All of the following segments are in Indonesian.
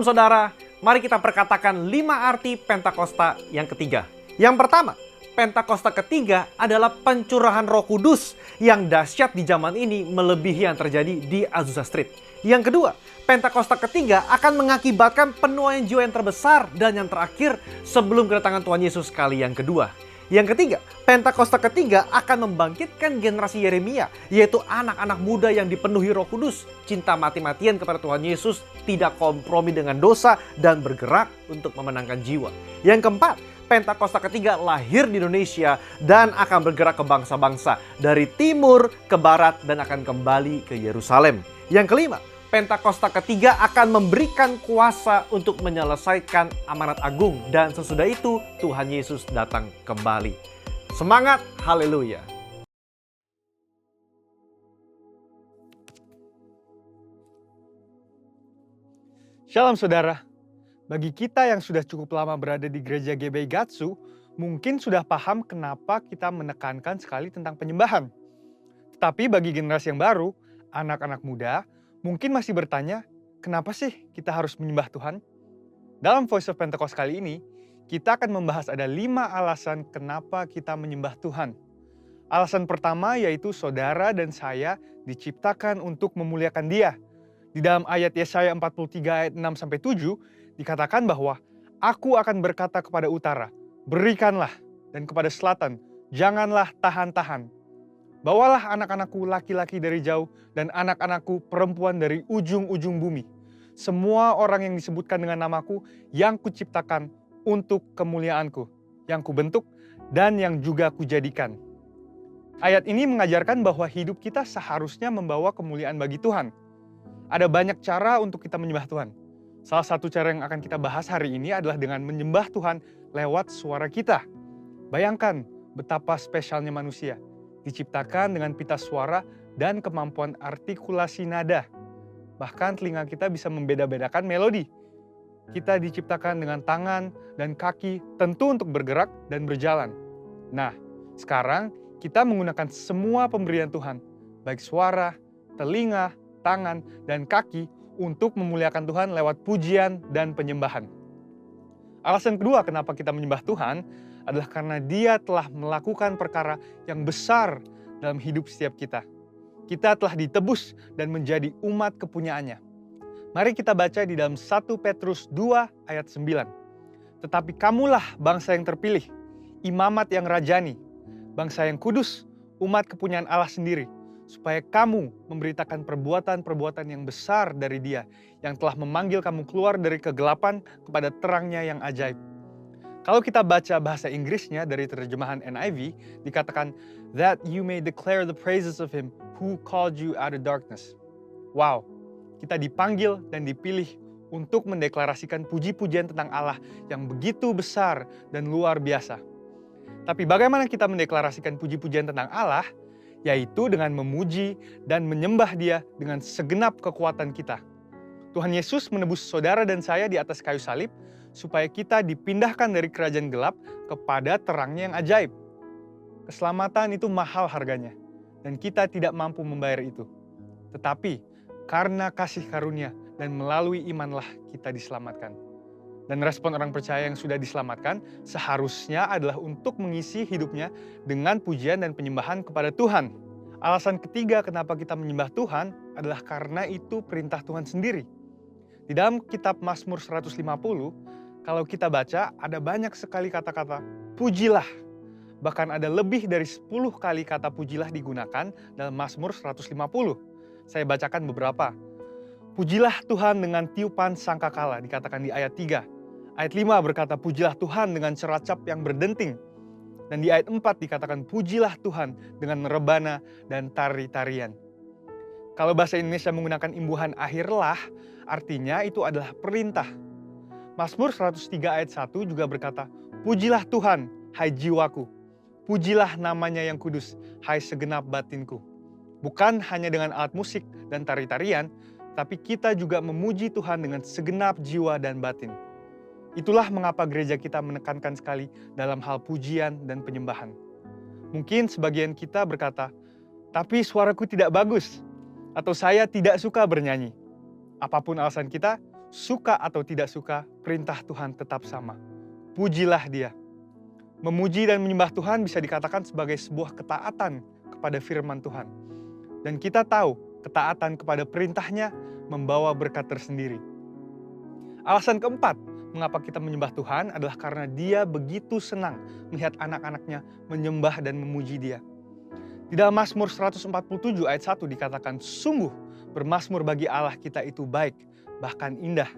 saudara, mari kita perkatakan 5 arti Pentakosta yang ketiga. Yang pertama, Pentakosta ketiga adalah pencurahan Roh Kudus yang dahsyat di zaman ini melebihi yang terjadi di Azusa Street. Yang kedua, Pentakosta ketiga akan mengakibatkan penuaian jiwa yang terbesar dan yang terakhir sebelum kedatangan Tuhan Yesus kali yang kedua. Yang ketiga, Pentakosta ketiga akan membangkitkan generasi Yeremia, yaitu anak-anak muda yang dipenuhi Roh Kudus, cinta mati-matian kepada Tuhan Yesus, tidak kompromi dengan dosa, dan bergerak untuk memenangkan jiwa. Yang keempat, Pentakosta ketiga lahir di Indonesia dan akan bergerak ke bangsa-bangsa dari timur ke barat dan akan kembali ke Yerusalem. Yang kelima, Pentakosta ketiga akan memberikan kuasa untuk menyelesaikan amanat agung dan sesudah itu Tuhan Yesus datang kembali. Semangat, haleluya. Shalom saudara, bagi kita yang sudah cukup lama berada di gereja GBI Gatsu, mungkin sudah paham kenapa kita menekankan sekali tentang penyembahan. Tetapi bagi generasi yang baru, anak-anak muda, mungkin masih bertanya, kenapa sih kita harus menyembah Tuhan? Dalam Voice of Pentecost kali ini, kita akan membahas ada 5 alasan kenapa kita menyembah Tuhan. Alasan pertama yaitu saudara dan saya diciptakan untuk memuliakan Dia. Di dalam ayat Yesaya 43 ayat 6-7 dikatakan bahwa Aku akan berkata kepada utara, berikanlah, dan kepada selatan, janganlah tahan-tahan. Bawalah anak-anakku laki-laki dari jauh dan anak-anakku perempuan dari ujung-ujung bumi. Semua orang yang disebutkan dengan namaku yang kuciptakan untuk kemuliaanku, yang kubentuk dan yang juga kujadikan. Ayat ini mengajarkan bahwa hidup kita seharusnya membawa kemuliaan bagi Tuhan. Ada banyak cara untuk kita menyembah Tuhan. Salah satu cara yang akan kita bahas hari ini adalah dengan menyembah Tuhan lewat suara kita. Bayangkan betapa spesialnya manusia. Diciptakan dengan pita suara dan kemampuan artikulasi nada. Bahkan telinga kita bisa membeda-bedakan melodi. Kita diciptakan dengan tangan dan kaki tentu untuk bergerak dan berjalan. Nah, sekarang kita menggunakan semua pemberian Tuhan, baik suara, telinga, tangan, dan kaki untuk memuliakan Tuhan lewat pujian dan penyembahan. Alasan kedua kenapa kita menyembah Tuhan adalah karena Dia telah melakukan perkara yang besar dalam hidup setiap kita. Kita telah ditebus dan menjadi umat kepunyaannya. Mari kita baca di dalam 1 Petrus 2 ayat 9. Tetapi kamulah bangsa yang terpilih, imamat yang rajani, bangsa yang kudus, umat kepunyaan Allah sendiri, supaya kamu memberitakan perbuatan-perbuatan yang besar dari Dia, yang telah memanggil kamu keluar dari kegelapan kepada terangnya yang ajaib. Kalau kita baca bahasa Inggrisnya dari terjemahan NIV, dikatakan, that you may declare the praises of Him who called you out of darkness. Wow, kita dipanggil dan dipilih untuk mendeklarasikan puji-pujian tentang Allah yang begitu besar dan luar biasa. Tapi bagaimana kita mendeklarasikan puji-pujian tentang Allah? Yaitu dengan memuji dan menyembah Dia dengan segenap kekuatan kita. Tuhan Yesus menebus saudara dan saya di atas kayu salib, supaya kita dipindahkan dari kerajaan gelap kepada terangnya yang ajaib. Keselamatan itu mahal harganya, dan kita tidak mampu membayar itu. Tetapi, karena kasih karunia dan melalui imanlah kita diselamatkan. Dan respon orang percaya yang sudah diselamatkan seharusnya adalah untuk mengisi hidupnya dengan pujian dan penyembahan kepada Tuhan. Alasan ketiga kenapa kita menyembah Tuhan adalah karena itu perintah Tuhan sendiri. Di dalam kitab Mazmur 150, kalau kita baca ada banyak sekali kata-kata pujilah. Bahkan ada lebih dari 10 kali kata pujilah digunakan dalam Mazmur 150. Saya bacakan beberapa. Pujilah Tuhan dengan tiupan sangkakala, dikatakan di ayat 3. Ayat 5 berkata, pujilah Tuhan dengan ceracap yang berdenting. Dan di ayat 4 dikatakan, pujilah Tuhan dengan rebana dan tari-tarian. Kalau bahasa Indonesia menggunakan imbuhan akhirlah, artinya itu adalah perintah. Mazmur 103 ayat 1 juga berkata, pujilah Tuhan, hai jiwaku. Pujilah namanya yang kudus, hai segenap batinku. Bukan hanya dengan alat musik dan tari-tarian, tapi kita juga memuji Tuhan dengan segenap jiwa dan batin. Itulah mengapa gereja kita menekankan sekali dalam hal pujian dan penyembahan. Mungkin sebagian kita berkata, tapi suaraku tidak bagus, atau saya tidak suka bernyanyi. Apapun alasan kita, Suka atau tidak suka, perintah Tuhan tetap sama. Pujilah Dia. Memuji dan menyembah Tuhan bisa dikatakan sebagai sebuah ketaatan kepada firman Tuhan. Dan kita tahu ketaatan kepada perintahnya membawa berkat tersendiri. Alasan keempat, mengapa kita menyembah Tuhan adalah karena Dia begitu senang melihat anak-anaknya menyembah dan memuji Dia. Di dalam Mazmur 147 ayat 1 dikatakan, sungguh bermazmur bagi Allah kita itu baik, bahkan indah.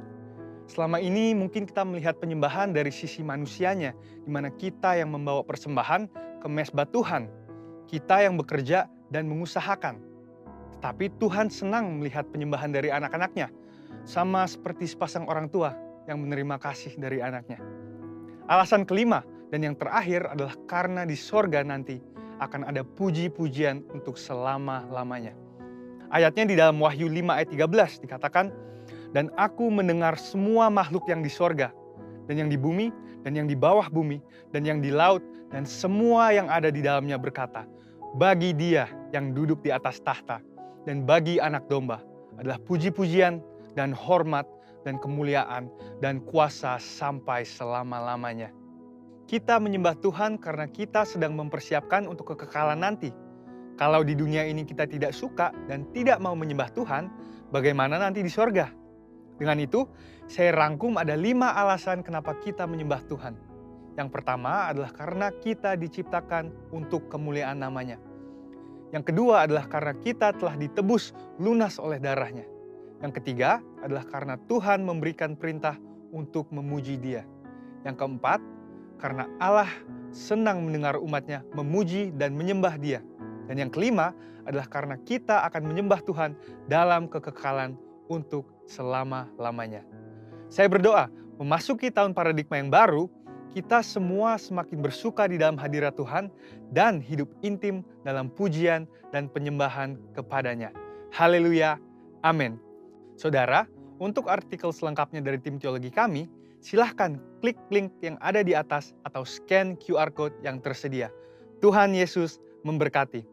Selama ini mungkin kita melihat penyembahan dari sisi manusianya, di mana kita yang membawa persembahan ke mezbah Tuhan. Kita yang bekerja dan mengusahakan. Tetapi Tuhan senang melihat penyembahan dari anak-anaknya, sama seperti sepasang orang tua yang menerima kasih dari anaknya. Alasan kelima dan yang terakhir adalah karena di sorga nanti akan ada puji-pujian untuk selama-lamanya. Ayatnya di dalam Wahyu 5 ayat 13 dikatakan, dan aku mendengar semua makhluk yang di sorga, dan yang di bumi, dan yang di bawah bumi, dan yang di laut, dan semua yang ada di dalamnya berkata, bagi Dia yang duduk di atas tahta, dan bagi Anak Domba adalah puji-pujian dan hormat dan kemuliaan dan kuasa sampai selama-lamanya. Kita menyembah Tuhan karena kita sedang mempersiapkan untuk kekekalan nanti. Kalau di dunia ini kita tidak suka dan tidak mau menyembah Tuhan, bagaimana nanti di sorga? Dengan itu, saya rangkum ada 5 alasan kenapa kita menyembah Tuhan. Yang pertama adalah karena kita diciptakan untuk kemuliaan namanya. Yang kedua adalah karena kita telah ditebus lunas oleh darahnya. Yang ketiga adalah karena Tuhan memberikan perintah untuk memuji Dia. Yang keempat, karena Allah senang mendengar umatnya memuji dan menyembah Dia. Dan yang kelima adalah karena kita akan menyembah Tuhan dalam kekekalan untuk selama-lamanya. Saya berdoa, memasuki tahun paradigma yang baru, kita semua semakin bersuka di dalam hadirat Tuhan dan hidup intim dalam pujian dan penyembahan kepadanya. Haleluya, amin. Saudara, untuk artikel selengkapnya dari tim teologi kami, silahkan klik link yang ada di atas atau scan QR Code yang tersedia. Tuhan Yesus memberkati.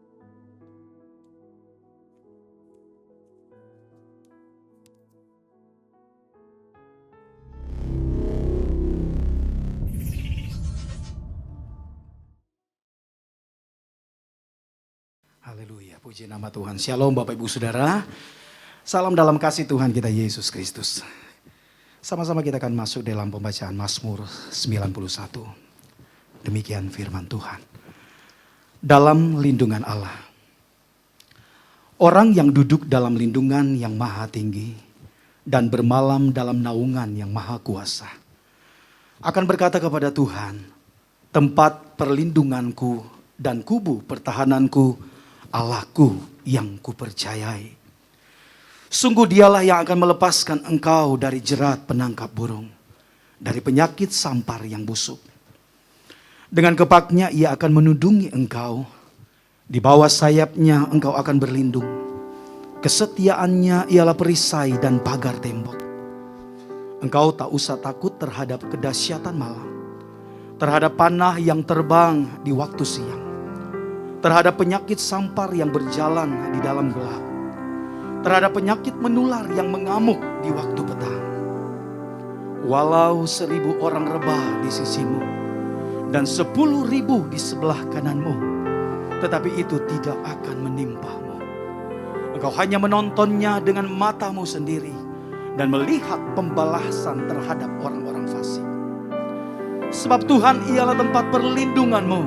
Haleluya, puji nama Tuhan. Shalom Bapak Ibu Saudara. Salam dalam kasih Tuhan kita Yesus Kristus. Sama-sama kita akan masuk dalam pembacaan Mazmur 91. Demikian firman Tuhan. Dalam lindungan Allah. Orang yang duduk dalam lindungan yang maha tinggi dan bermalam dalam naungan yang maha kuasa akan berkata kepada Tuhan, tempat perlindunganku dan kubu pertahananku, Allahku yang kupercayai. Sungguh Dialah yang akan melepaskan engkau dari jerat penangkap burung, dari penyakit sampar yang busuk. Dengan kepaknya Ia akan menudungi engkau, di bawah sayapnya engkau akan berlindung. Kesetiaannya ialah perisai dan pagar tembok. Engkau tak usah takut terhadap kedahsyatan malam, terhadap panah yang terbang di waktu siang, terhadap penyakit sampar yang berjalan di dalam gelap, terhadap penyakit menular yang mengamuk di waktu petang. Walau 1000 orang rebah di sisimu dan 10.000 di sebelah kananmu, tetapi itu tidak akan menimpamu. Engkau hanya menontonnya dengan matamu sendiri dan melihat pembalasan terhadap orang-orang fasik. Sebab Tuhan ialah tempat perlindunganmu,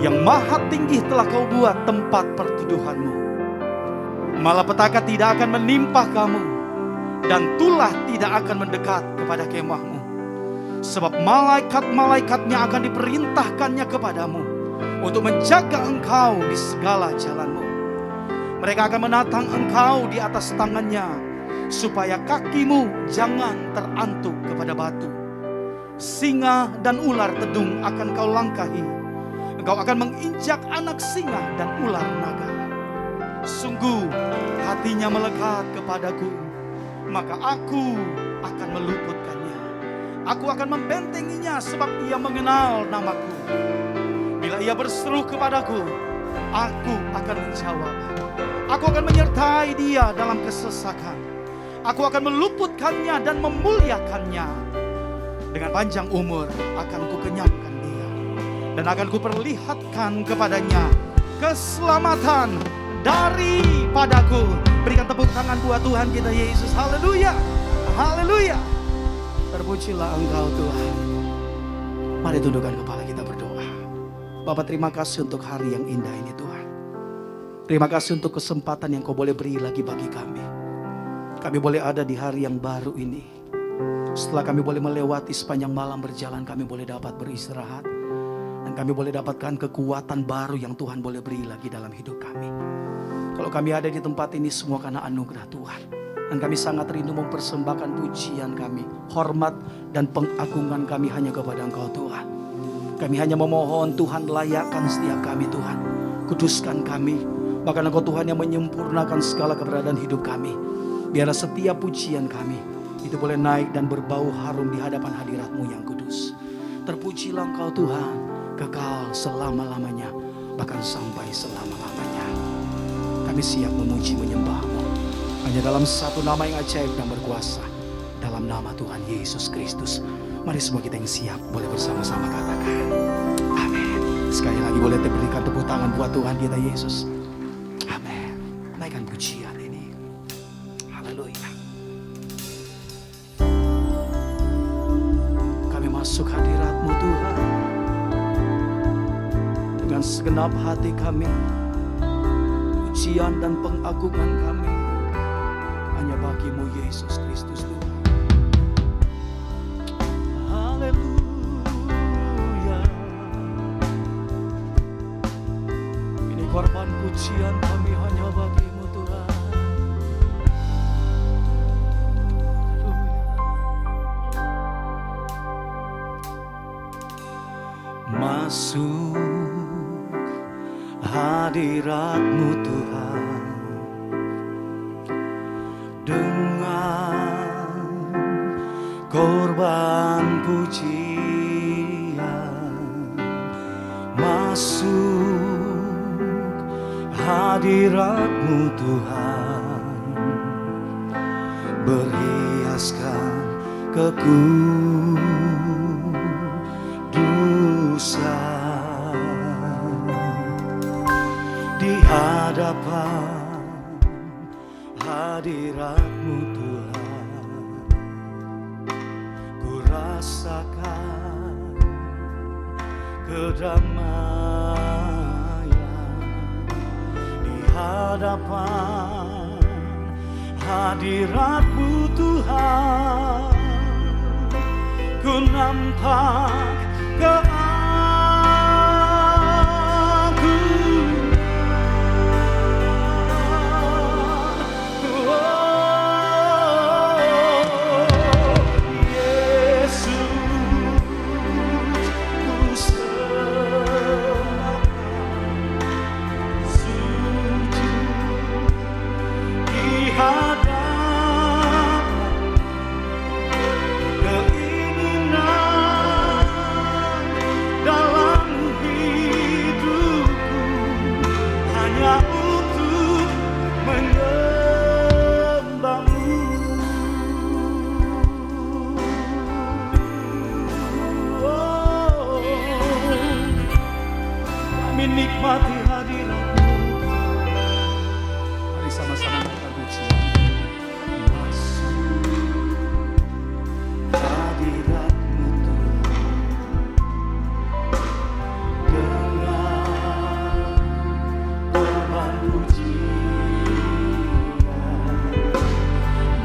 yang maha tinggi telah kau buat tempat perteduhanmu. Malapetaka tidak akan menimpa kamu, dan tulah tidak akan mendekat kepada kemahmu. Sebab malaikat-malaikatnya akan diperintahkannya kepadamu untuk menjaga engkau di segala jalanmu. Mereka akan menatang engkau di atas tangannya, supaya kakimu jangan terantuk kepada batu. Singa dan ular tedung akan kau langkahi. Engkau akan menginjak anak singa dan ular naga. Sungguh hatinya melekat kepadaku, maka aku akan meluputkannya. Aku akan membentenginya sebab ia mengenal namaku. Bila ia berseru kepadaku, aku akan menjawab. Aku akan menyertai dia dalam kesesakan. Aku akan meluputkannya dan memuliakannya. Dengan panjang umur akan kukenyangkan dia. Dan akan kuperlihatkan kepadanya keselamatan daripadaku. Berikan tepuk tangan buat Tuhan kita Yesus. Haleluya. Haleluya. Terpujilah Engkau Tuhan. Mari tundukkan kepala kita berdoa. Bapa, terima kasih untuk hari yang indah ini Tuhan. Terima kasih untuk kesempatan yang Kau boleh beri lagi bagi kami. Kami boleh ada di hari yang baru ini. Setelah kami boleh melewati sepanjang malam berjalan, kami boleh dapat beristirahat. Dan kami boleh dapatkan kekuatan baru yang Tuhan boleh beri lagi dalam hidup kami. Kalau kami ada di tempat ini semua karena anugerah Tuhan. Dan kami sangat rindu mempersembahkan pujian kami, hormat dan pengagungan kami hanya kepada Engkau Tuhan. Kami hanya memohon Tuhan, layakkan setiap kami Tuhan. Kuduskan kami. Bahkan Engkau Tuhan yang menyempurnakan segala keberadaan hidup kami. Biarlah setiap pujian kami itu boleh naik dan berbau harum di hadapan hadirat-Mu yang kudus. Terpujilah Engkau Tuhan, kekal selama-lamanya, bahkan sampai selama-lamanya. Kami siap memuji menyembah-Mu hanya dalam satu nama yang ajaib dan berkuasa, dalam nama Tuhan Yesus Kristus. Mari semua kita yang siap boleh bersama-sama katakan amin. Sekali lagi boleh berikan tepuk tangan buat Tuhan kita Yesus. Amin. Naikkan pujian ini. Haleluya. Kami masuk hadirat-Mu Tuhan dengan segenap hati kami. Pujian dan pengagungan kami hanya bagi-Mu Yesus Kristus Tuhan. Haleluya. Ini korban pujian kami hanya bagi-Mu Tuhan. Haleluya. Masuk hadirat-Mu Tuhan dengan korban pujian. Masuk hadirat-Mu Tuhan, berhiaskan kekudusan di hadapan hadirat-Mu Tuhan. Ku rasakan kedamaian di hadapan hadirat-Mu Tuhan. Ku nampak nikmati hadirat-Mu. Mari sama-sama kita puji. Masuk hadirat-Mu Tuhan dengan korban pujian.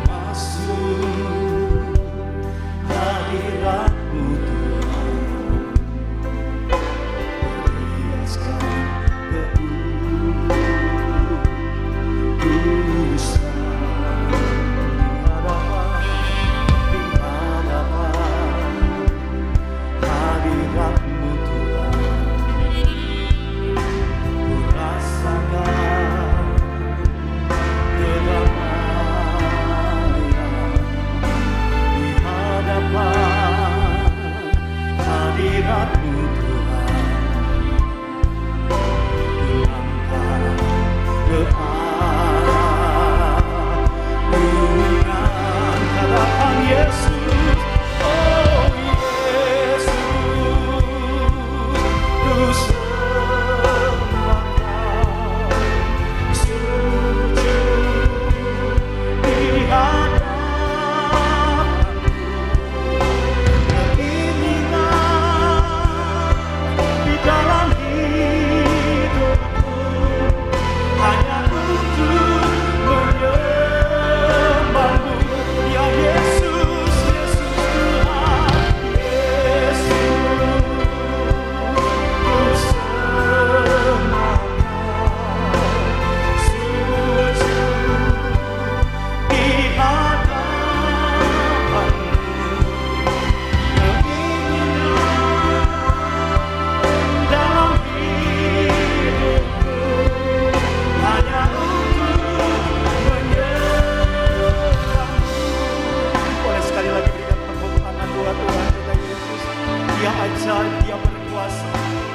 Masuk hadirat-Mu Tuhan, berhiaskan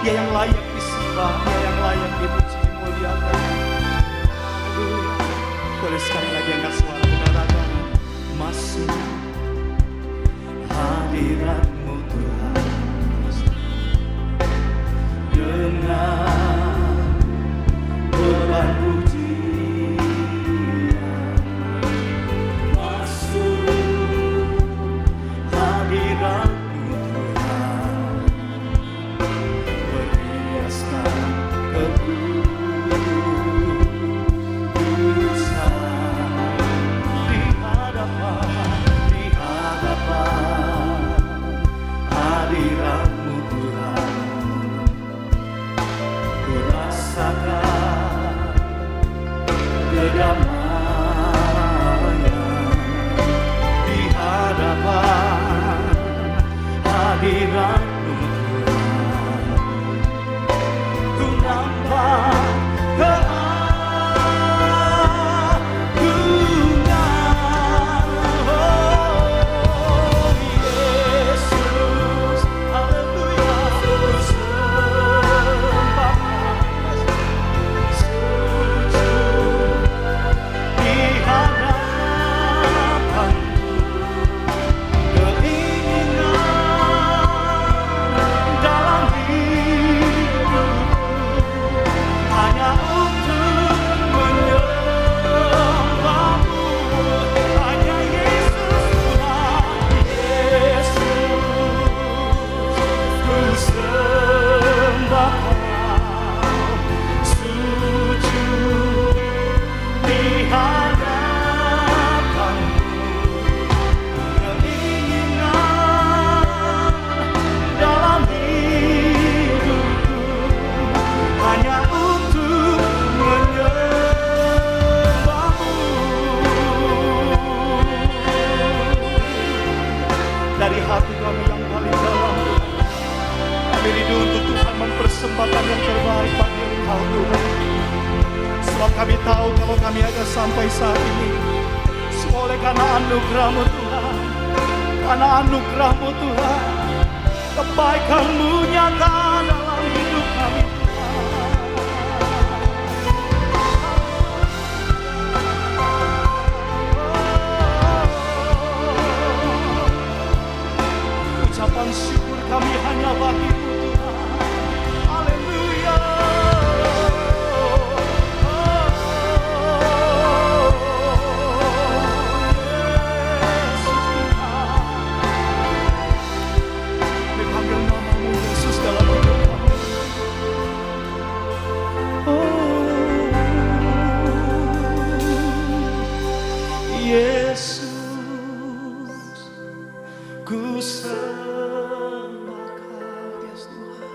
Dia yang layak disembah, Dia yang layak dipuji, dimuliakan. Haleluya. Boleh sekali lagi angkat suara katakan, masuk hadirat-Mu Tuhan dengan beban pujian. Masuk hadirat-Mu Tuhan, berhiaskan kekudusan di hadapan hadirat-Mu Tuhan. Ku rasakan kedamaian di hadapan hadirat-Mu Tuhan. Ku nampak keagungan, oh Yesus, haleluya. Ku sembah sujud di hadapan-Mu. Keinginan dalam hidupku hanya untuk menyembah-Mu. Hanya Yesus Tuhan, Yesus, ku sembah Kau, sujud di hadapan-Mu. Keinginan dalam hidupku hanya untuk menyembah-Mu. Dari hati kami yang paling dalam, kami rindu untuk Tuhan mempersembahkan yang terbaik bagi Engkau Tuhan. Sebab kami tahu kalau kami akan sampai saat ini semua oleh karena anugerah-Mu Tuhan. Karena anugerah-Mu Tuhan, kebaikan-Mu nyata dalam hidup kami Tuhan. Ucapan syukur kami hanya bagi-Mu Tuhan. Haleluya. Yesus Tuhan, kami panggil nama-Mu Yesus dalam hidup kami. Yesus, ku sembah Kau, yes Tuhan,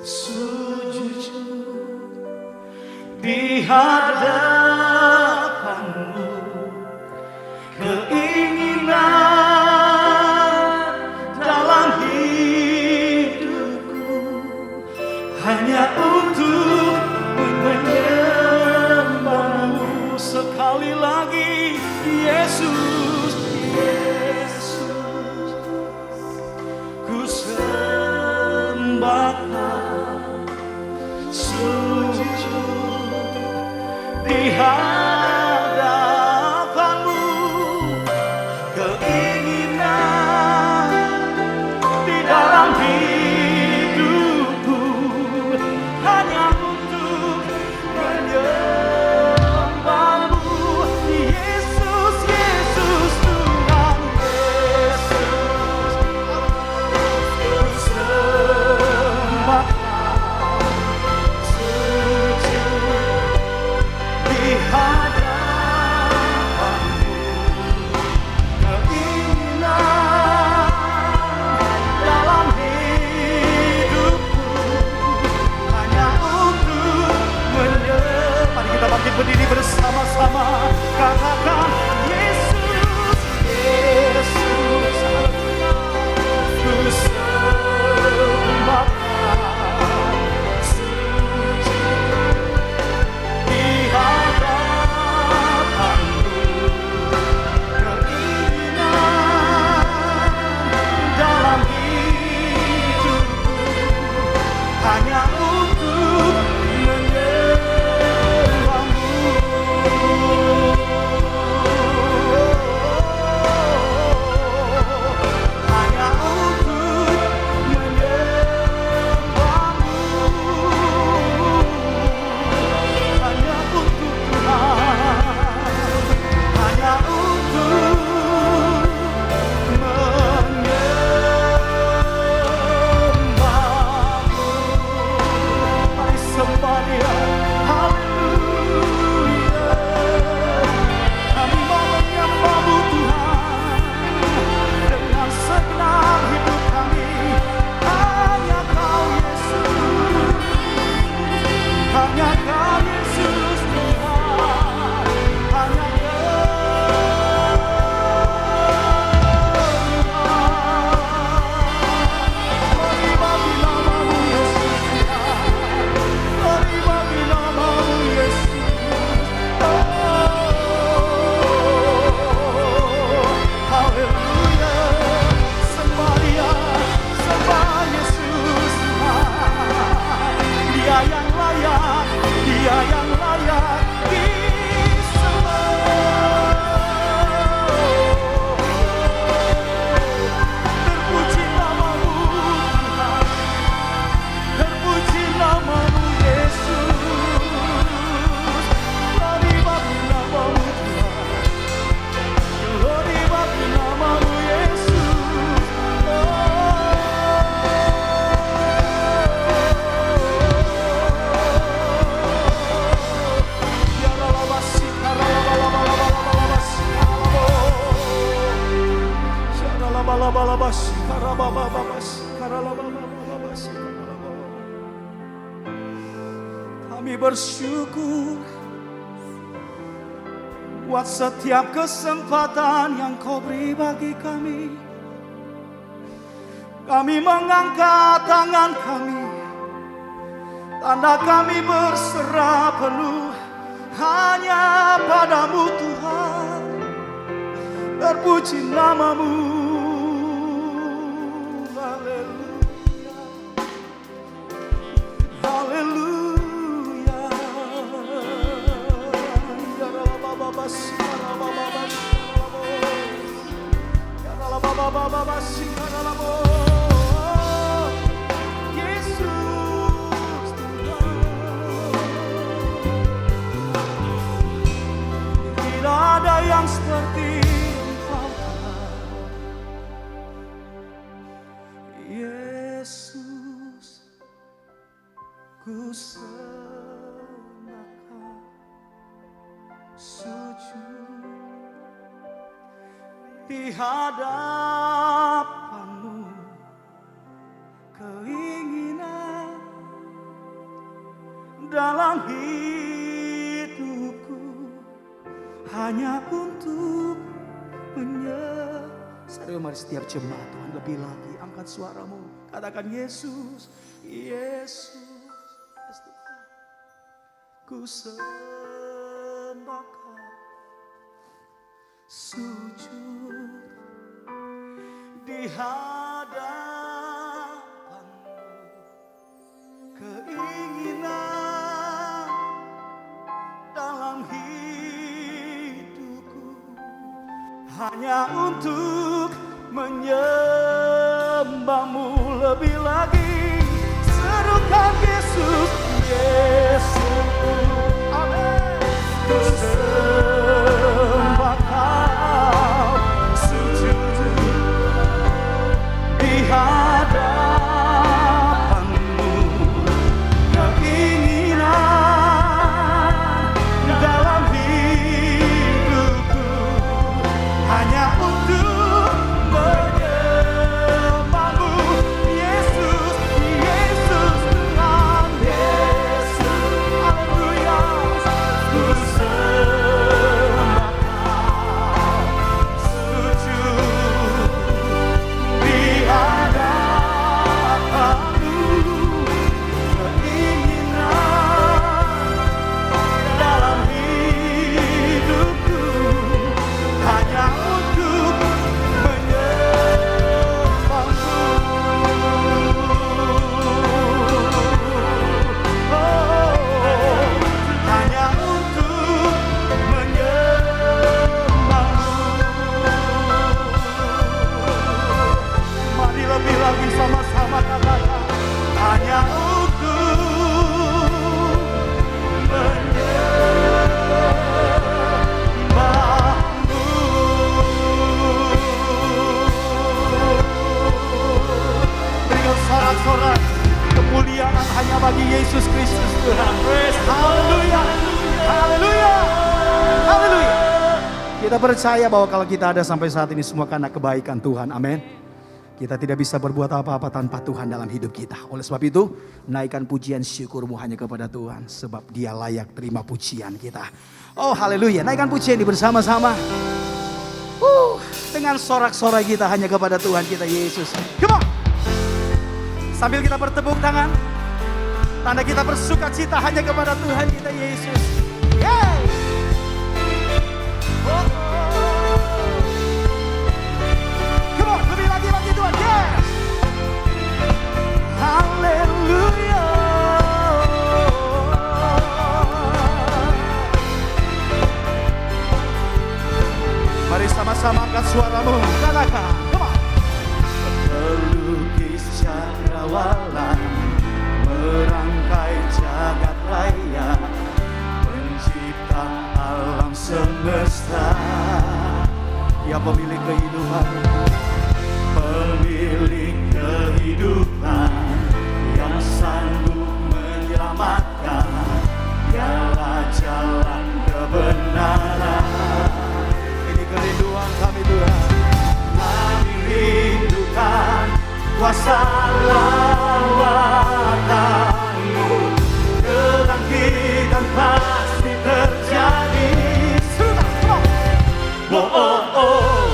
sujud di hadapan-Mu. Keinginan dalam hidupku hanya untuk menyembah-Mu. Sekali lagi, Yesus, Yesus, ku sembah Kau, sujud di hadapan-Mu. Keinginan di dalam hidupku hanya untuk menyembah-Mu. Yesus, Yesus Tuhan, Yesus, ku sembah Kau, sujud di hadapan-Mu. hanya untuk menyembahmu. Hanya untuk menyembahmu. Hanya untuk Tuhan. Hanya untuk menyembahmu. Mari sembah Dia. Haleluya. Kami mau menyembahmu Tuhan dengan segenap hidup kami. Hanya Kau Yesus. Hanya Kau Yesus Tuhan. Hanya Dia yang layak disembah. Terpuji namamu Tuhan, terpuji namamu Yesus. Glory bagi namamu Tuhan, glory bagi namamu Yesus. Kami bersyukur buat setiap kesempatan yang Kau beri bagi kami. Kami mengangkat tangan kami, tanda kami berserah penuh hanya padamu Tuhan. Terpuji namamu. Haleluya. Haleluya. Yesus Tuhan. Tidak ada yang seperti Engkau Tuhan. Yesus, ku serahkan sujud di hadapanmu. Keinginan dalam hidupku hanya untuk menyembah. Mari setiap jemaat Tuhan lebih lagi angkat suaramu, katakan Yesus, Yesus, Yesus Tuhan. Ku sembahkan sujud di hadapanmu. Keinginan dalam hidupku hanya untuk menyembahmu. Lebih lagi serukan Yesus, Yesus, amin. Ku sembah Kau sujud di hadapanmu. Keinginan dalam hidupku hanya untuk menyembahmu. Yesus, Yesus Kristus Tuhan. Haleluya. Haleluya. Haleluya. Kita percaya bahwa kalau kita ada sampai saat ini semua karena kebaikan Tuhan. Amin. Kita tidak bisa berbuat apa-apa tanpa Tuhan dalam hidup kita. Oleh sebab itu, naikkan pujian syukurmu hanya kepada Tuhan. Sebab Dia layak terima pujian kita. Oh haleluya, naikkan pujian ini bersama-sama. Dengan sorak-sorai kita hanya kepada Tuhan kita Yesus. Come on. Sambil kita bertepuk tangan. Tanda kita bersuka cita hanya kepada Tuhan kita Yesus. Yeay. Oh. Come on, lebih lagi bagi Tuhan. Yes. Haleluya. Mari sama-sama angkat suaramu. Katakan, come on. Pelukis cakrawala, merangkai jagat raya, pencipta alam semesta. Dia pemilik kehidupan, pemilik kehidupan, yang sanggup menyelamatkan. Dialah jalan kebenaran. Ini kerinduan kami Tuhan. Kami rindukan kuasa lawatanmu. Kebangkitan pasti terjadi. Oh, oh, oh.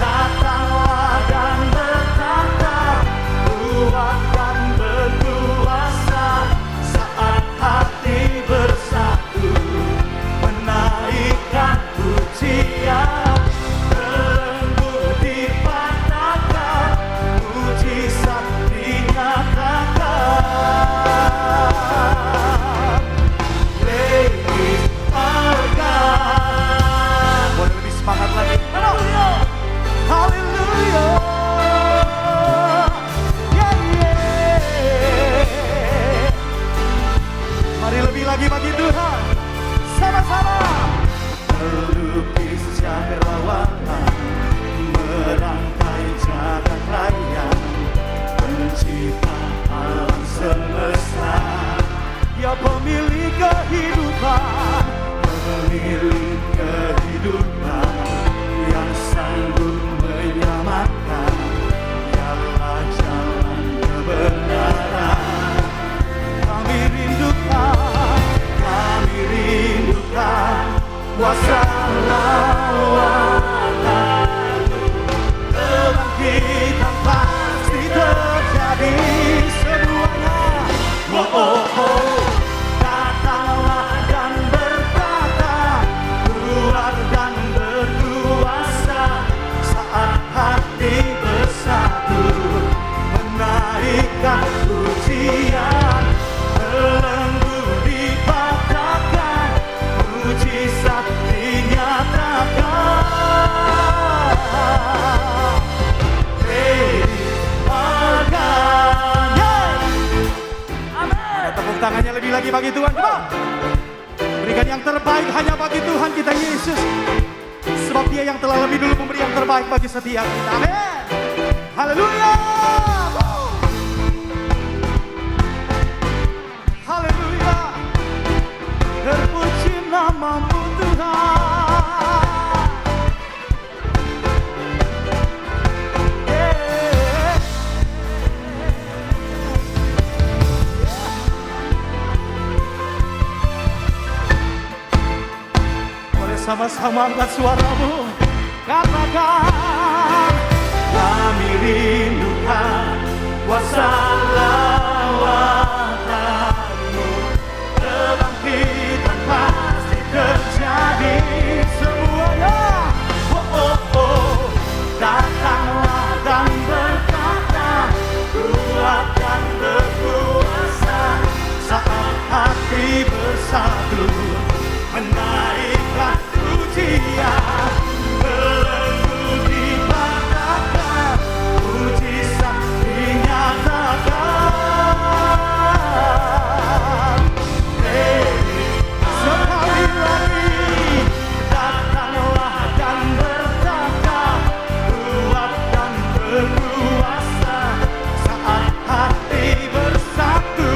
Datanglah dan berkata, kuat dan berkuasa. Saat hati bersatu, menaikkan pujian. Belenggu dipatahkan, mujizat dinyatakan. Ladies are God. Boleh lebih semangat lagi. Haleluya. Haleluya. Yeah, yeah. Mari lebih lagi bagi Tuhan. Sama-sama. Melukis cakrawala, merangkai jagat raya, pencipta alam semesta. Dia pemilik kehidupan, pemilik kehidupan, yang sanggup menyelamatkan. Dialah jalan kebenaran. Kami rindukan kuasa lawatanmu. Kebangkitan pasti terjadi semuanya. Oh, oh, oh. Datanglah dan berkata, kuat dan berkuasa. Saat hati bersatu, menaikkan pujian. Belenggu dipatahkan, mujizat dinyatakan. Amin. Tepuk tangannya lebih lagi bagi Tuhan. Come on. Berikan yang terbaik hanya bagi Tuhan kita Yesus. Sebab Dia yang telah lebih dulu memberi yang terbaik bagi setiap kita. Amin. Haleluya. Haleluya. Terpuji namamu Tuhan. Yeah. Boleh sama-sama angkat suaramu. Katakan, kami rindukan kuasa lawatanmu. Kebangkitan pasti terjadi semuanya. Oh, oh, oh. Datanglah dan berkata, kuat dan berkuasa. Saat hati bersatu, menaikkan pujian. Belenggu dipatahkan, mujizat dinyatakan. Sekali lagi, datanglah dan berkata, kuat dan berkuasa. Saat hati bersatu,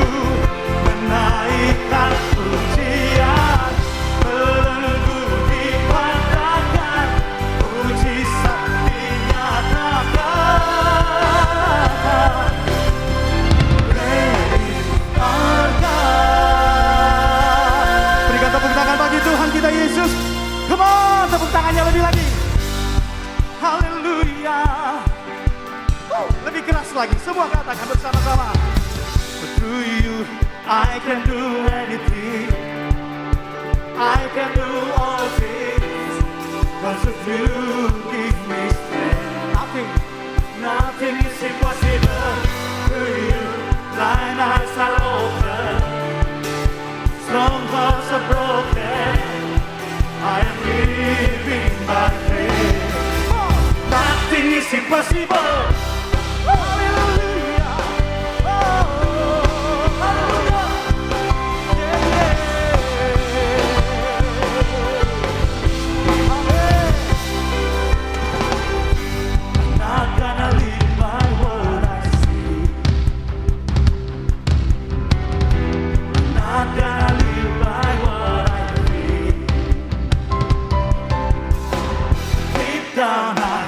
Tangannya lebih lagi. Haleluya. Lebih keras lagi. Semua katakan bersama-sama. But through you, I can do anything. I can do all things. Cause of you give me strength. Nothing is impossible. Through you, blind eyes are open. Strongholds are broken. I am living by faith. Nothing is impossible. Hallelujah. Hallelujah. I'm not gonna live by what I see. I'm not gonna live by what I feel. Deep down I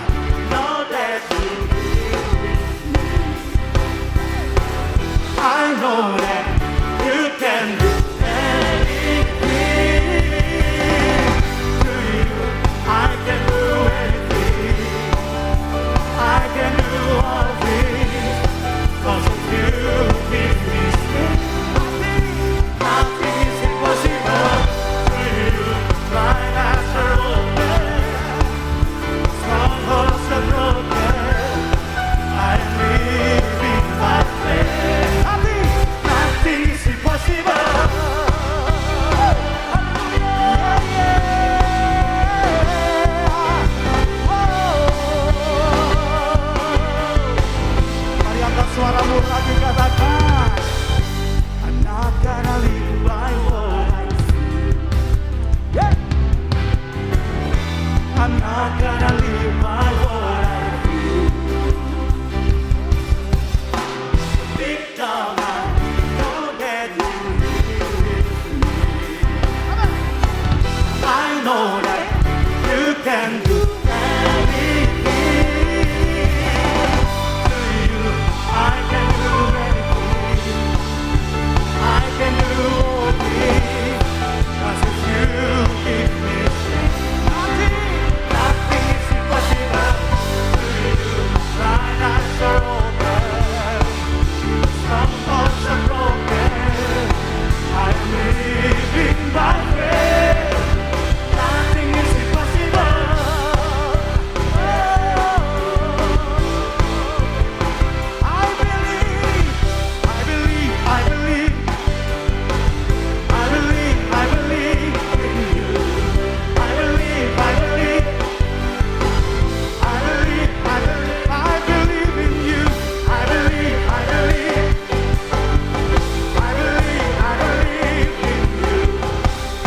know that you live with me. I know that you can do anything. To you, I can do anything. I can do all things. Cause of you give me strength. Nothing is impossible. To you, blind eyes are open. Strongholds are broken. I am living by faith. Nothing is impossible. Hallelujah. Mari angkat suaramu lagi, katakan. I'm not gonna live by what I see. Yeah. I'm not gonna live by what I feel. Deep down I know that you live with me. I know that you can do anything. To you, I can do anything. I can do all things. Cause of you give me strength. Nothing is impossible. To you, blind eyes are open. Strongholds are broken. I am living by faith. Nothing is impossible. I believe, I believe, I believe. I believe, I believe in you. I believe, I believe. I believe, I believe, I believe in you. I believe, I believe. I believe, I believe in you.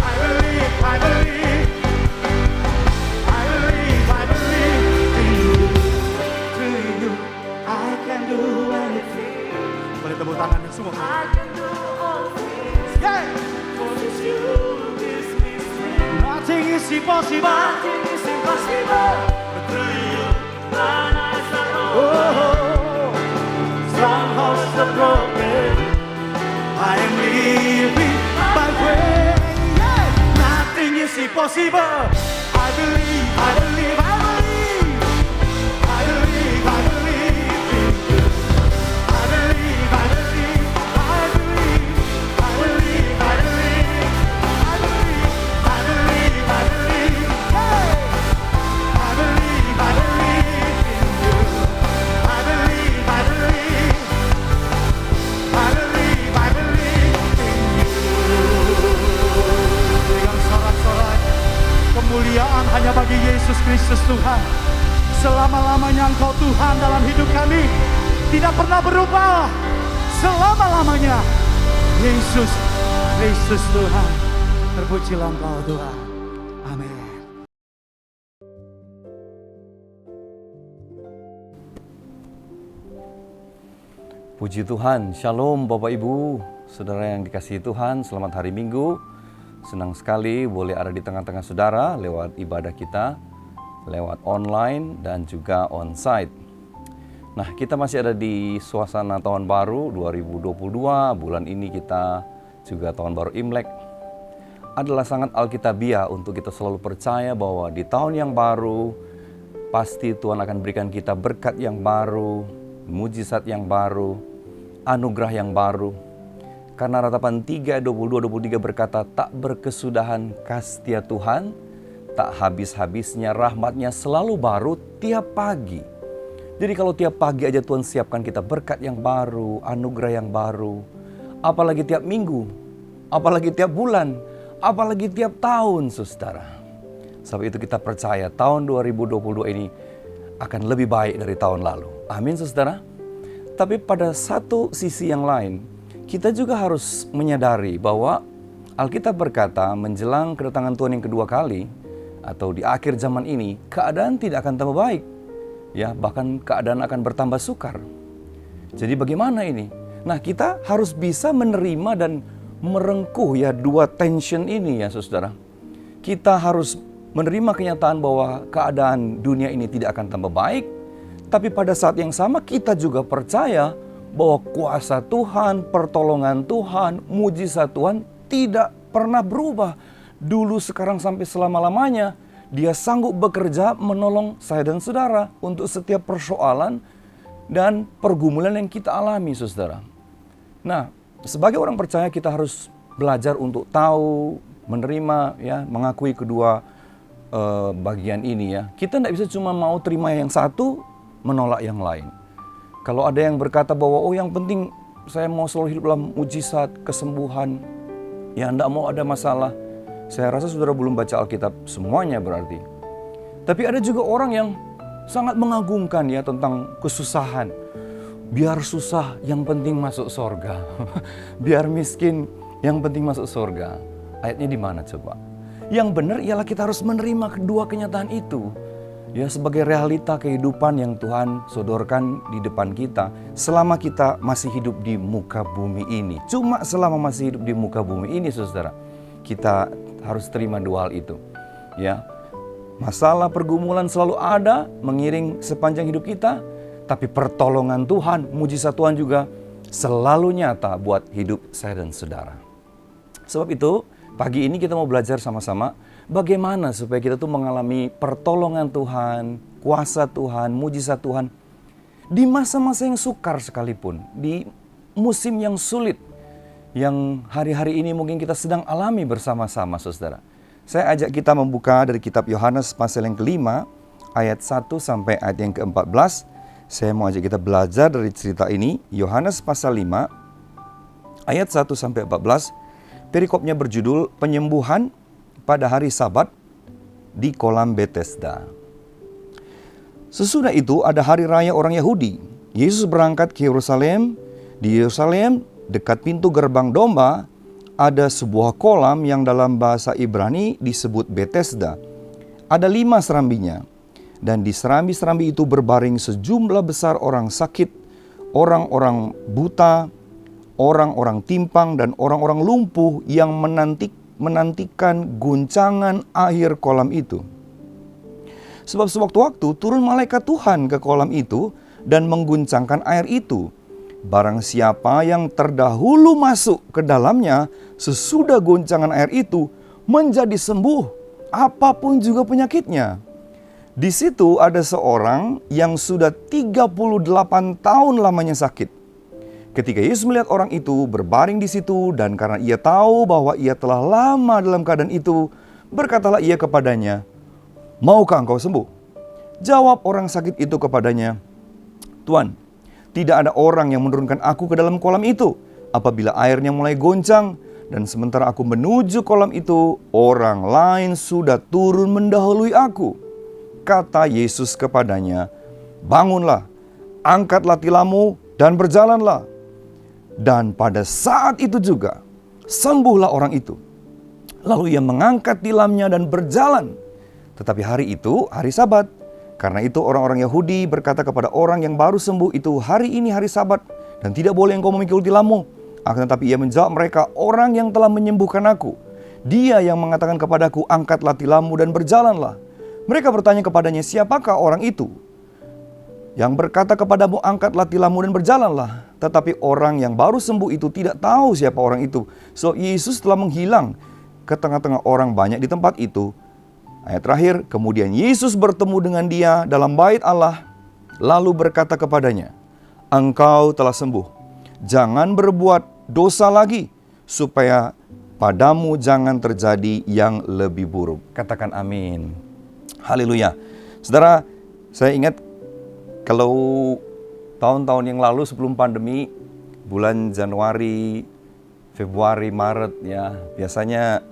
I believe, I believe. I believe, I believe in you. Through you, I can do anything. Boleh tepuk tangannya semua. I can do all things. Yeah. Cause you gives me strength. Nothing is impossible. Nothing is impossible. But through you, blind eyes are open. Strongholds are broken. I am living by faith. Yeah. Nothing is impossible. I believe, I believe, I believe. I believe, I believe in you. I believe, I believe, I believe. I believe, I believe. I believe, I believe, I believe. Hey. I believe, I believe in you. I believe, I believe. I believe, I believe in you. Dengan sorak-sorai, kemuliaan hanya bagi Yesus Kristus Tuhan. Selama-lamanya Engkau Tuhan dalam hidup kami. Tidak pernah berubah. Selama-lamanya Yesus Kristus Tuhan. Terpujilah Engkau Tuhan. Amin. Puji Tuhan, Shalom Bapak Ibu, Saudara yang dikasihi Tuhan, selamat hari Minggu. Senang sekali boleh ada di tengah-tengah saudara lewat ibadah kita, lewat online dan juga onsite. Nah, kita masih ada di suasana tahun baru 2022, bulan ini kita juga tahun baru Imlek. adalah sangat alkitabiah untuk kita selalu percaya bahwa di tahun yang baru, pasti Tuhan akan berikan kita berkat yang baru, mujizat yang baru, anugerah yang baru. Karena Ratapan 3, 22-23 berkata, tak berkesudahan kasih Tuhan, tak habis-habisnya rahmatnya selalu baru tiap pagi. Jadi kalau tiap pagi aja Tuhan siapkan kita berkat yang baru, anugerah yang baru, apalagi tiap minggu, apalagi tiap bulan, apalagi tiap tahun, saudara. Sebab itu kita percaya tahun 2022 ini akan lebih baik dari tahun lalu. Amin, saudara. Tapi pada satu sisi yang lain, kita juga harus menyadari bahwa Alkitab berkata menjelang kedatangan Tuhan yang kedua kali, atau di akhir zaman ini, keadaan tidak akan tambah baik. Ya, bahkan keadaan akan bertambah sukar. Jadi bagaimana ini? Nah, kita harus bisa menerima dan merengkuh ya dua tension ini ya saudara. Kita harus menerima kenyataan bahwa keadaan dunia ini tidak akan tambah baik. Tapi pada saat yang sama kita juga percaya bahwa kuasa Tuhan, pertolongan Tuhan, mujizat Tuhan tidak pernah berubah. Dulu, sekarang, sampai selama-lamanya. Dia sanggup bekerja menolong saya dan saudara untuk setiap persoalan dan pergumulan yang kita alami, saudara. Nah, sebagai orang percaya kita harus belajar untuk tahu, menerima, ya, mengakui kedua bagian ini ya. Kita tidak bisa cuma mau terima yang satu, menolak yang lain. Kalau ada yang berkata bahwa yang penting saya mau selalu hidup dalam mujizat, kesembuhan, ya tidak mau ada masalah. Saya rasa saudara belum baca Alkitab semuanya berarti. Tapi ada juga orang yang sangat mengagungkan ya tentang kesusahan. Biar susah, yang penting masuk surga. Biar miskin, yang penting masuk surga. Ayatnya di mana coba? Yang benar ialah kita harus menerima kedua kenyataan itu. Ya, sebagai realita kehidupan yang Tuhan sodorkan di depan kita selama kita masih hidup di muka bumi ini. Cuma selama masih hidup di muka bumi ini, saudara, kita harus terima dua hal itu. Ya, masalah pergumulan selalu ada mengiring sepanjang hidup kita. Tapi pertolongan Tuhan, mujizat Tuhan juga selalu nyata buat hidup saya dan saudara. Sebab itu, pagi ini kita mau belajar sama-sama bagaimana supaya kita tuh mengalami pertolongan Tuhan, kuasa Tuhan, mujizat Tuhan di masa-masa yang sukar sekalipun, di musim yang sulit yang hari-hari ini mungkin kita sedang alami bersama-sama, saudara. Saya ajak kita membuka dari kitab Yohanes pasal yang kelima, ayat 1 sampai ayat yang ke-14. Saya mau ajak kita belajar dari cerita ini, Yohanes pasal 5, ayat 1 sampai 14. Perikopnya berjudul penyembuhan pada hari Sabat di kolam Bethesda. Sesudah itu ada hari raya orang Yahudi. Yesus berangkat ke Yerusalem. Di Yerusalem, dekat pintu gerbang domba, ada sebuah kolam yang dalam bahasa Ibrani disebut Bethesda. Ada 5 serambinya. Dan di serambi-serambi itu berbaring sejumlah besar orang sakit, orang-orang buta, orang-orang timpang, dan orang-orang lumpuh yang menantikan guncangan air kolam itu. Sebab sewaktu-waktu turun malaikat Tuhan ke kolam itu dan mengguncangkan air itu. Barang siapa yang terdahulu masuk ke dalamnya sesudah guncangan air itu menjadi sembuh, apapun juga penyakitnya. Di situ ada seorang yang sudah 38 tahun lamanya sakit. Ketika Yesus melihat orang itu berbaring di situ dan karena ia tahu bahwa ia telah lama dalam keadaan itu, berkatalah ia kepadanya, "Maukah engkau sembuh?" Jawab orang sakit itu kepadanya, "Tuan, tidak ada orang yang menurunkan aku ke dalam kolam itu apabila airnya mulai goncang, dan sementara aku menuju kolam itu, orang lain sudah turun mendahului aku." Kata Yesus kepadanya, "Bangunlah, angkatlah tilammu dan berjalanlah." Dan pada saat itu juga, sembuhlah orang itu. Lalu ia mengangkat tilamnya dan berjalan. Tetapi hari itu, hari Sabat. Karena itu orang-orang Yahudi berkata kepada orang yang baru sembuh itu, "Hari ini hari Sabat, dan tidak boleh engkau memikul tilammu." Akan tetapi ia menjawab mereka, "Orang yang telah menyembuhkan aku, dia yang mengatakan kepadaku, angkatlah tilammu dan berjalanlah." Mereka bertanya kepadanya, "Siapakah orang itu yang berkata kepadamu, angkatlah tilammu dan berjalanlah?" Tetapi orang yang baru sembuh itu tidak tahu siapa orang itu. So Yesus telah menghilang ke tengah-tengah orang banyak di tempat itu. Ayat terakhir, kemudian Yesus bertemu dengan dia dalam bait Allah, lalu berkata kepadanya, engkau telah sembuh, jangan berbuat dosa lagi, supaya padamu jangan terjadi yang lebih buruk. Katakan amin. Haleluya. Saudara, saya ingat kalau tahun-tahun yang lalu sebelum pandemi, bulan Januari, Februari, Maret ya, biasanya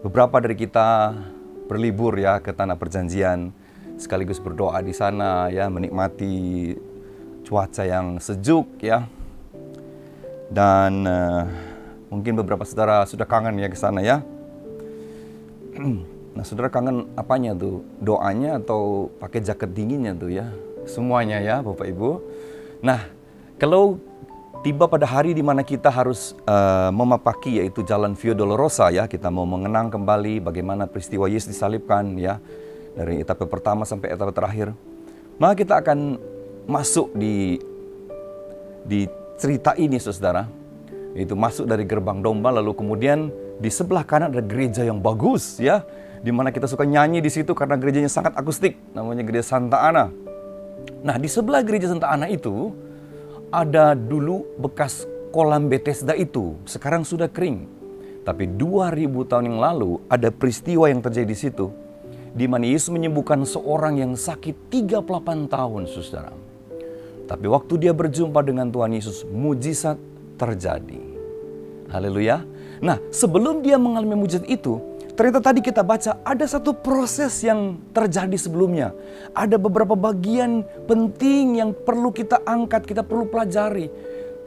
beberapa dari kita berlibur ya ke Tanah Perjanjian, sekaligus berdoa di sana ya, menikmati cuaca yang sejuk ya. Dan mungkin beberapa saudara sudah kangen ya ke sana ya. Nah, saudara kangen apanya tuh? Doanya atau pakai jaket dinginnya tuh ya? Semuanya ya, Bapak Ibu. Nah, kalau tiba pada hari di mana kita harus memapaki yaitu Jalan Via Dolorosa ya, kita mau mengenang kembali bagaimana peristiwa Yesus disalibkan ya, dari etapa pertama sampai etapa terakhir. Maka kita akan masuk di cerita ini, saudara. Itu masuk dari gerbang domba, lalu kemudian di sebelah kanan ada gereja yang bagus ya, di mana kita suka nyanyi di situ karena gerejanya sangat akustik, namanya Gereja Santa Ana. Nah, di sebelah Gereja Santa Ana itu ada dulu bekas kolam Bethesda itu, sekarang sudah kering. Tapi 2000 tahun yang lalu ada peristiwa yang terjadi di situ, di mana Yesus menyembuhkan seorang yang sakit 38 tahun, saudara. Tapi waktu dia berjumpa dengan Tuhan Yesus, mujizat terjadi. Haleluya. Nah, sebelum dia mengalami mujizat itu, ternyata tadi kita baca ada satu proses yang terjadi sebelumnya. Ada beberapa bagian penting yang perlu kita angkat, kita perlu pelajari.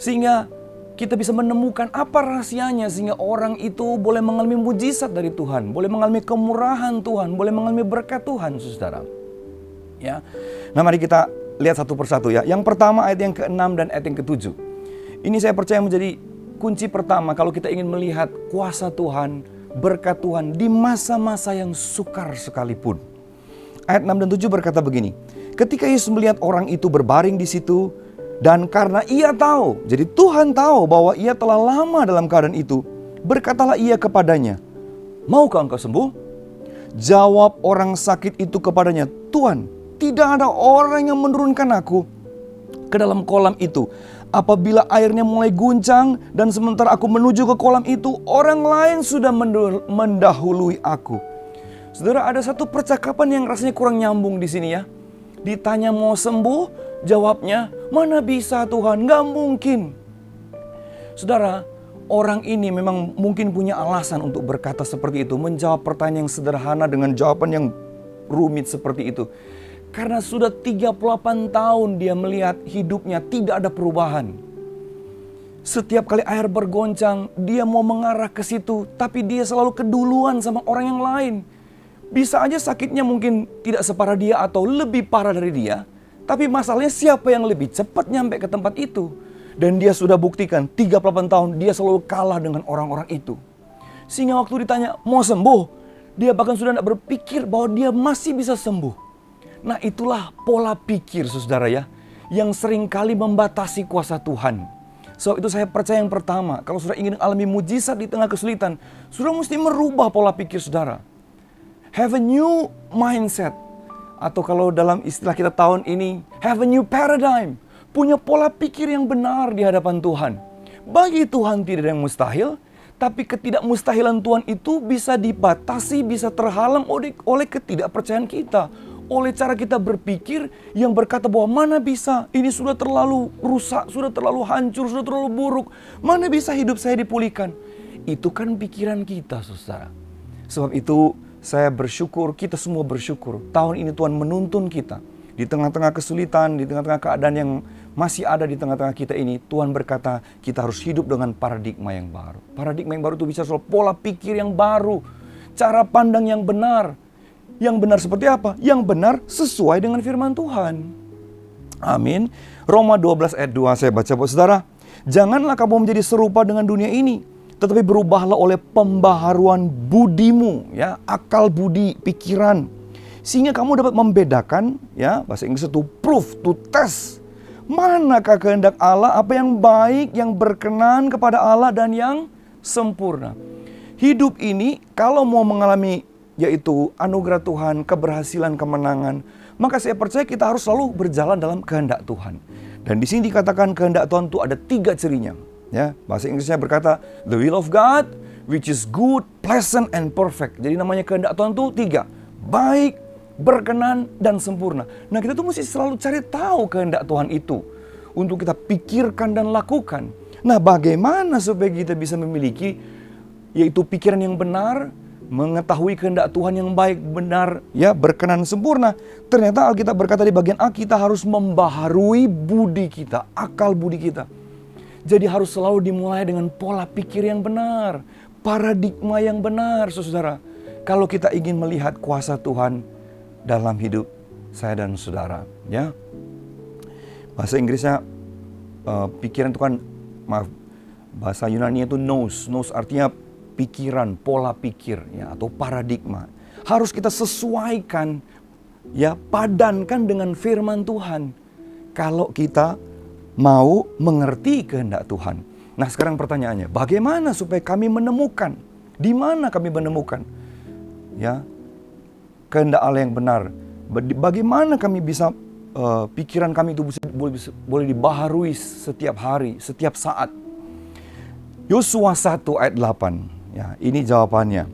Sehingga kita bisa menemukan apa rahasianya sehingga orang itu boleh mengalami mujizat dari Tuhan, boleh mengalami kemurahan Tuhan, boleh mengalami berkat Tuhan, saudara. Ya. Nah, mari kita lihat satu persatu ya. Yang pertama ayat yang ke-6 dan ayat yang ke-7. Ini saya percaya menjadi kunci pertama kalau kita ingin melihat kuasa Tuhan, berkat Tuhan di masa-masa yang sukar sekalipun. Ayat 6 dan 7 berkata begini. Ketika Yesus melihat orang itu berbaring di situ, dan karena ia tahu, jadi Tuhan tahu bahwa ia telah lama dalam keadaan itu, berkatalah ia kepadanya, maukah engkau sembuh? Jawab orang sakit itu kepadanya, Tuhan, tidak ada orang yang menurunkan aku ke dalam kolam itu. Apabila airnya mulai guncang dan sementara aku menuju ke kolam itu, orang lain sudah mendahului aku. Saudara, ada satu percakapan yang rasanya kurang nyambung di sini ya. Ditanya mau sembuh, jawabnya, mana bisa Tuhan, nggak mungkin. Saudara, orang ini memang mungkin punya alasan untuk berkata seperti itu, menjawab pertanyaan yang sederhana dengan jawaban yang rumit seperti itu. Karena sudah 38 tahun dia melihat hidupnya tidak ada perubahan. Setiap kali air bergoncang, dia mau mengarah ke situ, tapi dia selalu keduluan sama orang yang lain. Bisa aja sakitnya mungkin tidak separah dia atau lebih parah dari dia, tapi masalahnya siapa yang lebih cepat nyampe ke tempat itu. Dan dia sudah buktikan 38 tahun dia selalu kalah dengan orang-orang itu. Sehingga waktu ditanya mau sembuh, dia bahkan sudah tidak berpikir bahwa dia masih bisa sembuh. Nah, itulah pola pikir saudara ya, yang seringkali membatasi kuasa Tuhan. So itu saya percaya yang pertama, kalau saudara ingin alami mujizat di tengah kesulitan, saudara mesti merubah pola pikir saudara. Have a new mindset. Atau kalau dalam istilah kita tahun ini, have a new paradigm. Punya pola pikir yang benar di hadapan Tuhan. Bagi Tuhan tidak ada yang mustahil, tapi ketidakmustahilan Tuhan itu bisa dibatasi, bisa terhalang oleh ketidakpercayaan kita. Oleh cara kita berpikir yang berkata bahwa mana bisa, ini sudah terlalu rusak, sudah terlalu hancur, sudah terlalu buruk. Mana bisa hidup saya dipulihkan? Itu kan pikiran kita, saudara. Sebab itu saya bersyukur, kita semua bersyukur. Tahun ini Tuhan menuntun kita. Di tengah-tengah kesulitan, di tengah-tengah keadaan yang masih ada di tengah-tengah kita ini, Tuhan berkata kita harus hidup dengan paradigma yang baru. Paradigma yang baru itu bicara soal pola pikir yang baru. Cara pandang yang benar. Yang benar seperti apa? Yang benar sesuai dengan firman Tuhan. Amin. Roma 12 ayat 2 saya baca buat saudara. Janganlah kamu menjadi serupa dengan dunia ini, tetapi berubahlah oleh pembaharuan budimu, ya, akal budi, pikiran. Sehingga kamu dapat membedakan, ya, bahasa Inggris itu proof, to test. Manakah kehendak Allah, apa yang baik, yang berkenan kepada Allah dan yang sempurna. hidup ini kalau mau mengalami yaitu anugerah Tuhan, keberhasilan, kemenangan, maka saya percaya kita harus selalu berjalan dalam kehendak Tuhan. Dan di sini dikatakan kehendak Tuhan itu ada 3 cirinya. Ya, bahasa Inggrisnya berkata the will of God, which is good, pleasant, and perfect. Jadi namanya kehendak Tuhan itu 3, baik, berkenan, dan sempurna. Nah, kita tuh mesti selalu cari tahu kehendak Tuhan itu untuk kita pikirkan dan lakukan. Nah, bagaimana supaya kita bisa memiliki yaitu pikiran yang benar, mengetahui kehendak Tuhan yang baik, benar, ya, berkenan, sempurna. Ternyata Alkitab berkata di bagian A, kita harus membaharui budi kita, akal budi kita. Jadi harus selalu dimulai dengan pola pikir yang benar, paradigma yang benar, saudara. Kalau kita ingin melihat kuasa Tuhan dalam hidup saya dan saudara, ya. Bahasa Inggrisnya pikiran itu kan, maaf, bahasa Yunani itu nous. Nous artinya pikiran, pola pikir, ya, atau paradigma. Harus kita sesuaikan, ya, padankan dengan firman Tuhan. Kalau kita mau mengerti kehendak Tuhan. Nah, sekarang pertanyaannya, bagaimana supaya kami menemukan? Di mana kami menemukan, ya, kehendak Allah yang benar? Bagaimana kami bisa pikiran kami itu boleh dibaharui setiap hari, setiap saat? Yosua 1 ayat 8. Ya, ini jawabannya.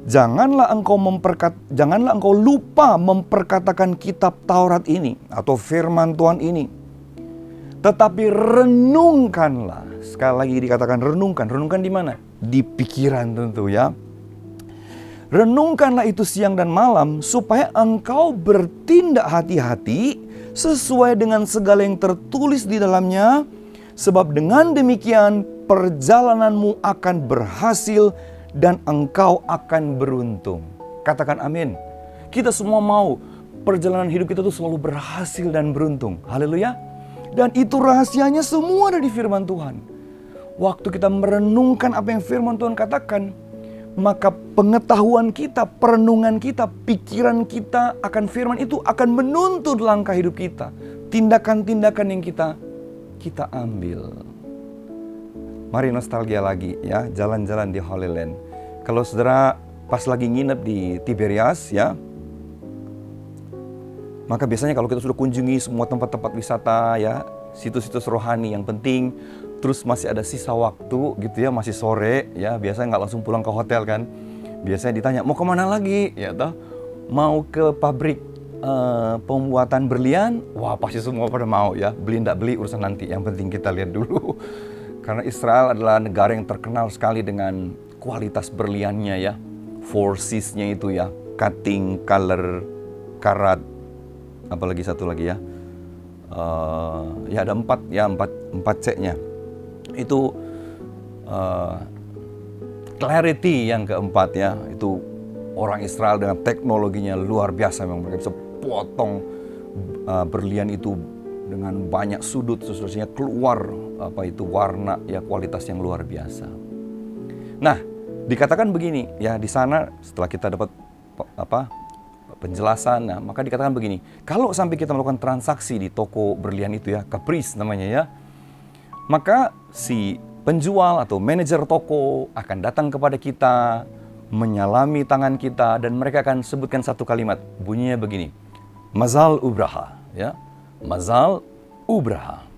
Janganlah engkau lupa memperkatakan kitab Taurat ini atau firman Tuhan ini. Tetapi renungkanlah. Sekali lagi dikatakan renungkan. Renungkan di mana? Di pikiran tentu, ya. Renungkanlah itu siang dan malam supaya engkau bertindak hati-hati sesuai dengan segala yang tertulis di dalamnya. Sebab dengan demikian perjalananmu akan berhasil dan engkau akan beruntung. Katakan amin. Kita semua mau perjalanan hidup kita tuh selalu berhasil dan beruntung. Haleluya. Dan itu rahasianya semua ada di firman Tuhan. Waktu kita merenungkan apa yang firman Tuhan katakan, maka pengetahuan kita, perenungan kita, pikiran kita akan firman itu akan menuntun langkah hidup kita. Tindakan-tindakan yang kita ambil. Mari nostalgia lagi, ya, jalan-jalan di Holy Land. Kalau saudara pas lagi nginep di Tiberias, ya, maka biasanya kalau kita sudah kunjungi semua tempat-tempat wisata, ya, situs-situs rohani yang penting, terus masih ada sisa waktu gitu, ya, masih sore, ya, biasanya nggak langsung pulang ke hotel kan. Biasanya ditanya, mau kemana lagi? Ya toh, mau ke pabrik pembuatan berlian? Wah, pasti semua pada mau, ya. Beli nggak beli urusan nanti, yang penting kita lihat dulu. Karena Israel adalah negara yang terkenal sekali dengan kualitas berliannya, ya. 4 Cs-nya itu, ya. Cutting, color, karat, apalagi satu lagi, ya. Ya ada 4, ya, 4 C-nya. Itu clarity yang keempat, ya. Itu orang Israel dengan teknologinya luar biasa, memang mereka bisa potong berlian itu dengan banyak sudut, seterusnya keluar apa itu warna, ya, kualitas yang luar biasa. Nah, dikatakan begini, ya, di sana setelah kita dapat penjelasan, nah, maka dikatakan begini, kalau sampai kita melakukan transaksi di toko berlian itu, ya, Caprice namanya, ya, maka si penjual atau manajer toko akan datang kepada kita, menyalami tangan kita, dan mereka akan sebutkan satu kalimat, bunyinya begini, Mazal Ubraha, ya, Mazal Ubraha.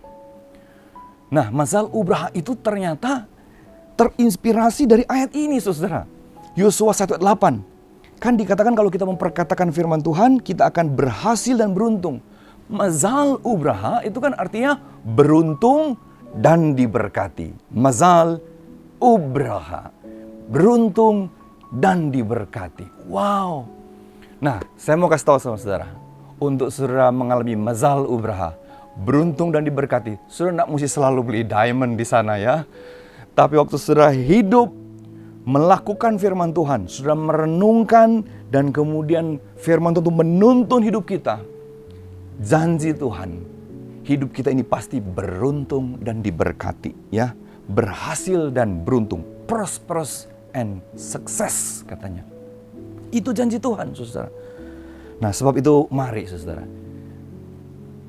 Nah, Mazal Ubraha itu ternyata terinspirasi dari ayat ini, saudara. Yosua 1 ayat 8. Kan dikatakan kalau kita memperkatakan firman Tuhan, kita akan berhasil dan beruntung. Mazal Ubraha itu kan artinya beruntung dan diberkati. Mazal Ubraha. Beruntung dan diberkati. Wow. Nah, saya mau kasih tahu sama saudara. Untuk saudara mengalami Mazal Ubraha, beruntung dan diberkati, saudara tidak mesti selalu beli diamond di sana, ya. Tapi waktu saudara hidup melakukan firman Tuhan, saudara merenungkan, dan kemudian firman Tuhan menuntun hidup kita, janji Tuhan, hidup kita ini pasti beruntung dan diberkati, ya. Berhasil dan beruntung, prosperous and success, katanya. Itu janji Tuhan, saudara. Nah, sebab itu mari, saudara,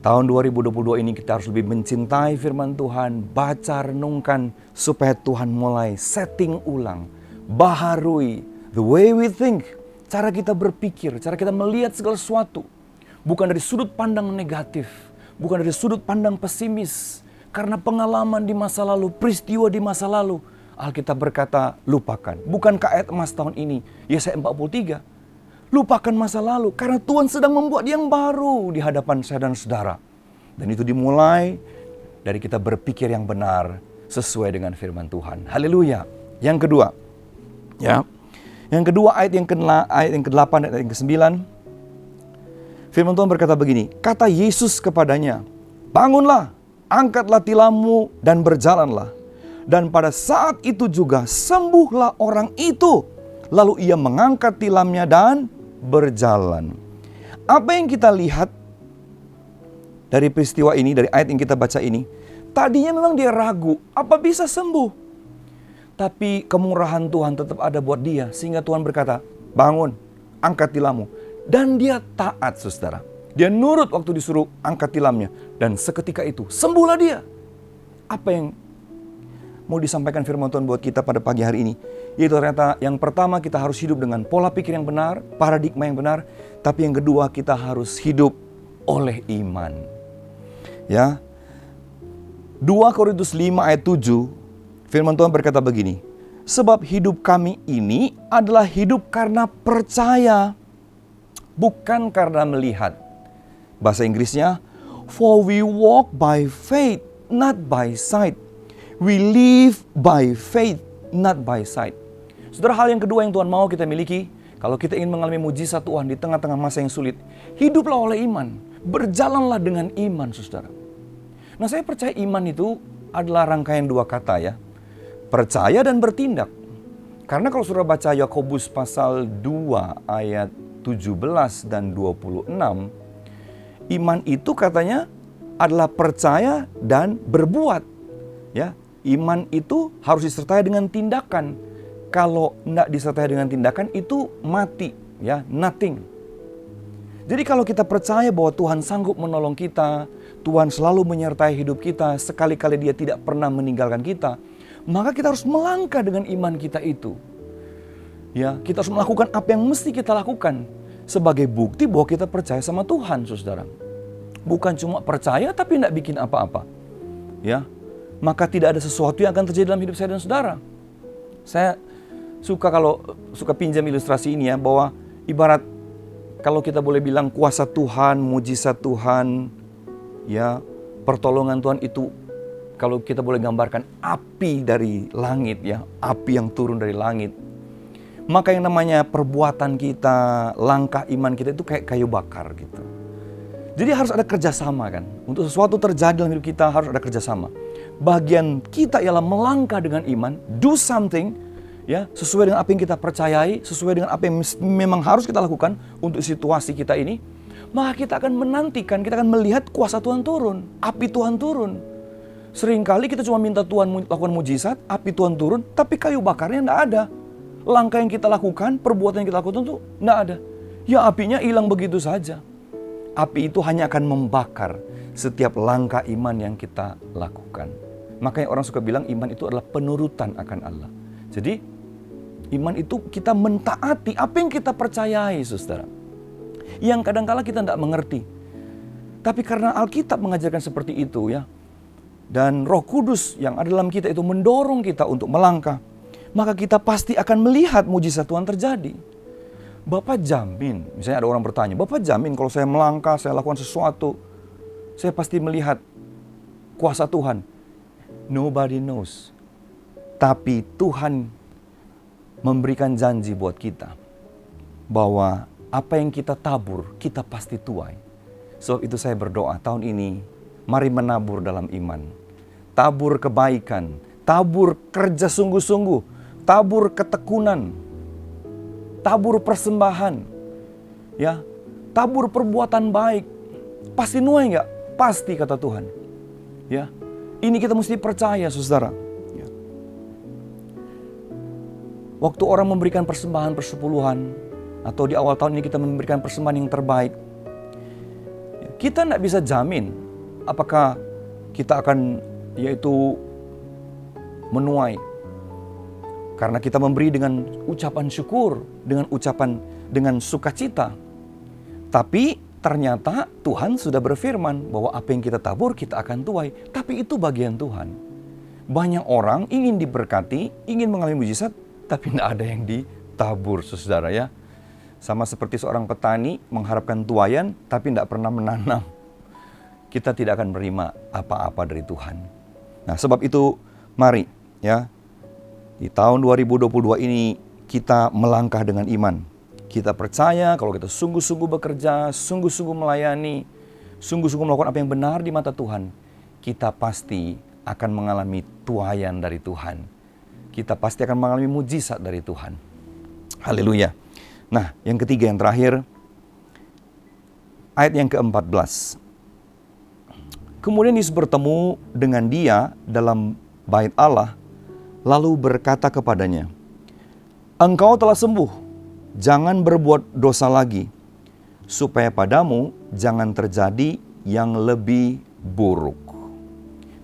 tahun 2022 ini kita harus lebih mencintai firman Tuhan, baca, renungkan, supaya Tuhan mulai setting ulang, baharui the way we think, cara kita berpikir, cara kita melihat segala sesuatu. Bukan dari sudut pandang negatif, bukan dari sudut pandang pesimis. Karena pengalaman di masa lalu, peristiwa di masa lalu, Alkitab berkata, lupakan. Bukankah ayat emas tahun ini, Yesaya 43, lupakan masa lalu, karena Tuhan sedang membuat yang baru di hadapan saya dan saudara. Dan itu dimulai dari kita berpikir yang benar, sesuai dengan firman Tuhan. Haleluya. Yang kedua, ya. Yang kedua ayat yang ke-8 dan ayat yang ke-9. Firman Tuhan berkata begini, kata Yesus kepadanya, bangunlah, angkatlah tilammu dan berjalanlah. Dan pada saat itu juga sembuhlah orang itu. Lalu ia mengangkat tilamnya dan berjalan. Apa yang kita lihat dari peristiwa ini, dari ayat yang kita baca ini, tadinya memang dia ragu, apa bisa sembuh? Tapi kemurahan Tuhan tetap ada buat dia, sehingga Tuhan berkata, bangun, angkat tilammu. Dan dia taat, saudara. Dia nurut waktu disuruh angkat tilamnya. Dan seketika itu, sembuhlah dia. Apa yang mau disampaikan firman Tuhan buat kita pada pagi hari ini? Yaitu ternyata yang pertama kita harus hidup dengan pola pikir yang benar, paradigma yang benar. Tapi yang kedua kita harus hidup oleh iman. Ya, 2 Korintus 5 ayat 7, firman Tuhan berkata begini, sebab hidup kami ini adalah hidup karena percaya, bukan karena melihat. Bahasa Inggrisnya, for we walk by faith, not by sight. We live by faith, not by sight. Saudara, hal yang kedua yang Tuhan mau kita miliki, kalau kita ingin mengalami mujizat Tuhan di tengah-tengah masa yang sulit, hiduplah oleh iman. Berjalanlah dengan iman, saudara. Nah, saya percaya iman itu adalah rangkaian dua kata ya. Percaya dan bertindak. Karena kalau saudara baca Yakobus pasal 2 ayat 17 dan 26, iman itu katanya adalah percaya dan berbuat. Ya, iman itu harus disertai dengan tindakan. Kalau tidak disertai dengan tindakan itu mati, ya, nothing. Jadi kalau kita percaya bahwa Tuhan sanggup menolong kita, Tuhan selalu menyertai hidup kita, sekali-kali Dia tidak pernah meninggalkan kita, maka kita harus melangkah dengan iman kita itu. Ya, kita harus melakukan apa yang mesti kita lakukan sebagai bukti bahwa kita percaya sama Tuhan, saudara. Bukan cuma percaya tapi tidak bikin apa-apa. Ya, maka tidak ada sesuatu yang akan terjadi dalam hidup saya dan saudara. Saya suka pinjam ilustrasi ini ya, bahwa ibarat kalau kita boleh bilang kuasa Tuhan, mujizat Tuhan, ya, pertolongan Tuhan itu, kalau kita boleh gambarkan api dari langit ya, api yang turun dari langit. Maka yang namanya perbuatan kita, langkah iman kita itu kayak kayu bakar gitu. Jadi harus ada kerjasama kan. Untuk sesuatu terjadi dalam hidup kita harus ada kerjasama. Bagian kita ialah melangkah dengan iman, do something, ya, sesuai dengan apa yang kita percayai, sesuai dengan apa yang memang harus kita lakukan untuk situasi kita ini. Maka kita akan menantikan, kita akan melihat kuasa Tuhan turun, api Tuhan turun. Seringkali kita cuma minta Tuhan lakukan mujizat, api Tuhan turun, tapi kayu bakarnya tidak ada. Langkah yang kita lakukan, perbuatan yang kita lakukan itu tidak ada. Ya, apinya hilang begitu saja. Api itu hanya akan membakar setiap langkah iman yang kita lakukan. Makanya orang suka bilang iman itu adalah penurutan akan Allah. Jadi iman itu kita mentaati apa yang kita percayai, saudara. Yang kadang-kala kita tidak mengerti. Tapi karena Alkitab mengajarkan seperti itu ya, dan Roh Kudus yang ada dalam kita itu mendorong kita untuk melangkah, maka kita pasti akan melihat mujizat Tuhan terjadi. Bapak jamin, misalnya ada orang bertanya, Bapak jamin kalau saya melangkah, saya lakukan sesuatu, saya pasti melihat kuasa Tuhan. Nobody knows. Tapi Tuhan memberikan janji buat kita bahwa apa yang kita tabur, kita pasti tuai. Sebab itu saya berdoa tahun ini, mari menabur dalam iman. Tabur kebaikan, tabur kerja sungguh-sungguh, tabur ketekunan, tabur persembahan, ya, tabur perbuatan baik. Pasti nuai nggak? Pasti, kata Tuhan. Ya, ini kita mesti percaya, saudara. Ya. Waktu orang memberikan persembahan persepuluhan, atau di awal tahun ini kita memberikan persembahan yang terbaik, kita tidak bisa jamin apakah kita akan yaitu menuai. Karena kita memberi dengan ucapan syukur, dengan sukacita. Tapi ternyata Tuhan sudah berfirman bahwa apa yang kita tabur kita akan tuai. Tapi itu bagian Tuhan. Banyak orang ingin diberkati, ingin mengalami mujizat, tapi tidak ada yang ditabur, saudara ya. Sama seperti seorang petani mengharapkan tuaian, tapi tidak pernah menanam. Kita tidak akan menerima apa-apa dari Tuhan. Nah, sebab itu mari ya, di tahun 2022 ini kita melangkah dengan iman. Kita percaya kalau kita sungguh-sungguh bekerja, sungguh-sungguh melayani, sungguh-sungguh melakukan apa yang benar di mata Tuhan, kita pasti akan mengalami tuaian dari Tuhan. Kita pasti akan mengalami mujizat dari Tuhan. Haleluya. Nah, yang ketiga, yang terakhir, ayat yang ke-14. Kemudian Yesus bertemu dengan dia dalam bait Allah, lalu berkata kepadanya, "Engkau telah sembuh, jangan berbuat dosa lagi, supaya padamu jangan terjadi yang lebih buruk."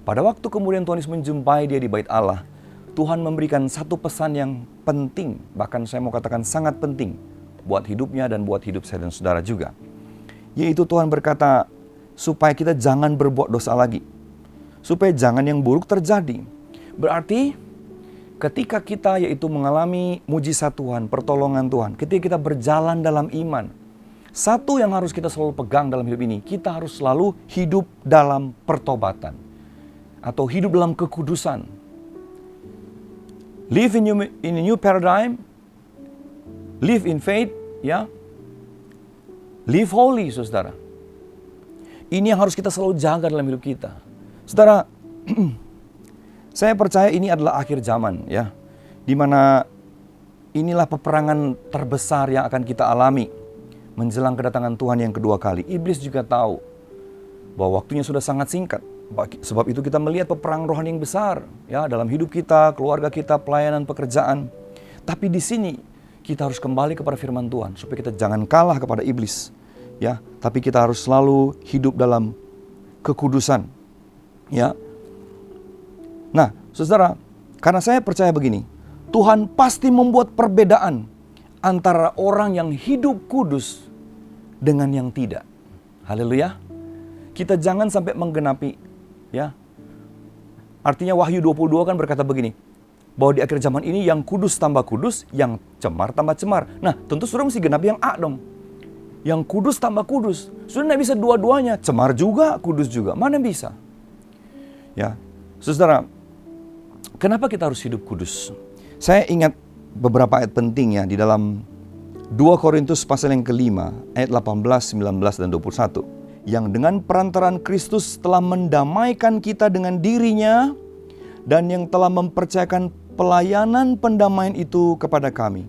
Pada waktu kemudian Tuhan Yesus menjumpai dia di bait Allah, Tuhan memberikan satu pesan yang penting, bahkan saya mau katakan sangat penting, buat hidupnya dan buat hidup saya dan saudara juga. Yaitu Tuhan berkata, supaya kita jangan berbuat dosa lagi, supaya jangan yang buruk terjadi. Berarti ketika kita yaitu mengalami mujizat Tuhan, pertolongan Tuhan, ketika kita berjalan dalam iman, satu yang harus kita selalu pegang dalam hidup ini, kita harus selalu hidup dalam pertobatan atau hidup dalam kekudusan. Live in a new paradigm, live in faith, ya. Live holy, saudara. Ini yang harus kita selalu jaga dalam hidup kita. Saudara, saya percaya ini adalah akhir zaman, ya. Di mana inilah peperangan terbesar yang akan kita alami menjelang kedatangan Tuhan yang kedua kali. Iblis juga tahu bahwa waktunya sudah sangat singkat. Sebab itu kita melihat peperangan rohani yang besar, ya, dalam hidup kita, keluarga kita, pelayanan, pekerjaan. Tapi di sini kita harus kembali kepada firman Tuhan supaya kita jangan kalah kepada iblis, ya. Tapi kita harus selalu hidup dalam kekudusan, ya. Nah, saudara, karena saya percaya begini, Tuhan pasti membuat perbedaan antara orang yang hidup kudus dengan yang tidak. Haleluya. Kita jangan sampai menggenapi, ya. Artinya Wahyu 22 kan berkata begini, bahwa di akhir zaman ini yang kudus tambah kudus, yang cemar tambah cemar. Nah, tentu saudara mesti genapi yang A dong. Yang kudus tambah kudus. Saudara tidak bisa dua-duanya, cemar juga, kudus juga. Mana bisa? Ya, saudara, kenapa kita harus hidup kudus? Saya ingat beberapa ayat penting ya di dalam 2 Korintus pasal yang kelima, ayat 18, 19, dan 21. Yang dengan perantaraan Kristus telah mendamaikan kita dengan dirinya dan yang telah mempercayakan pelayanan pendamaian itu kepada kami.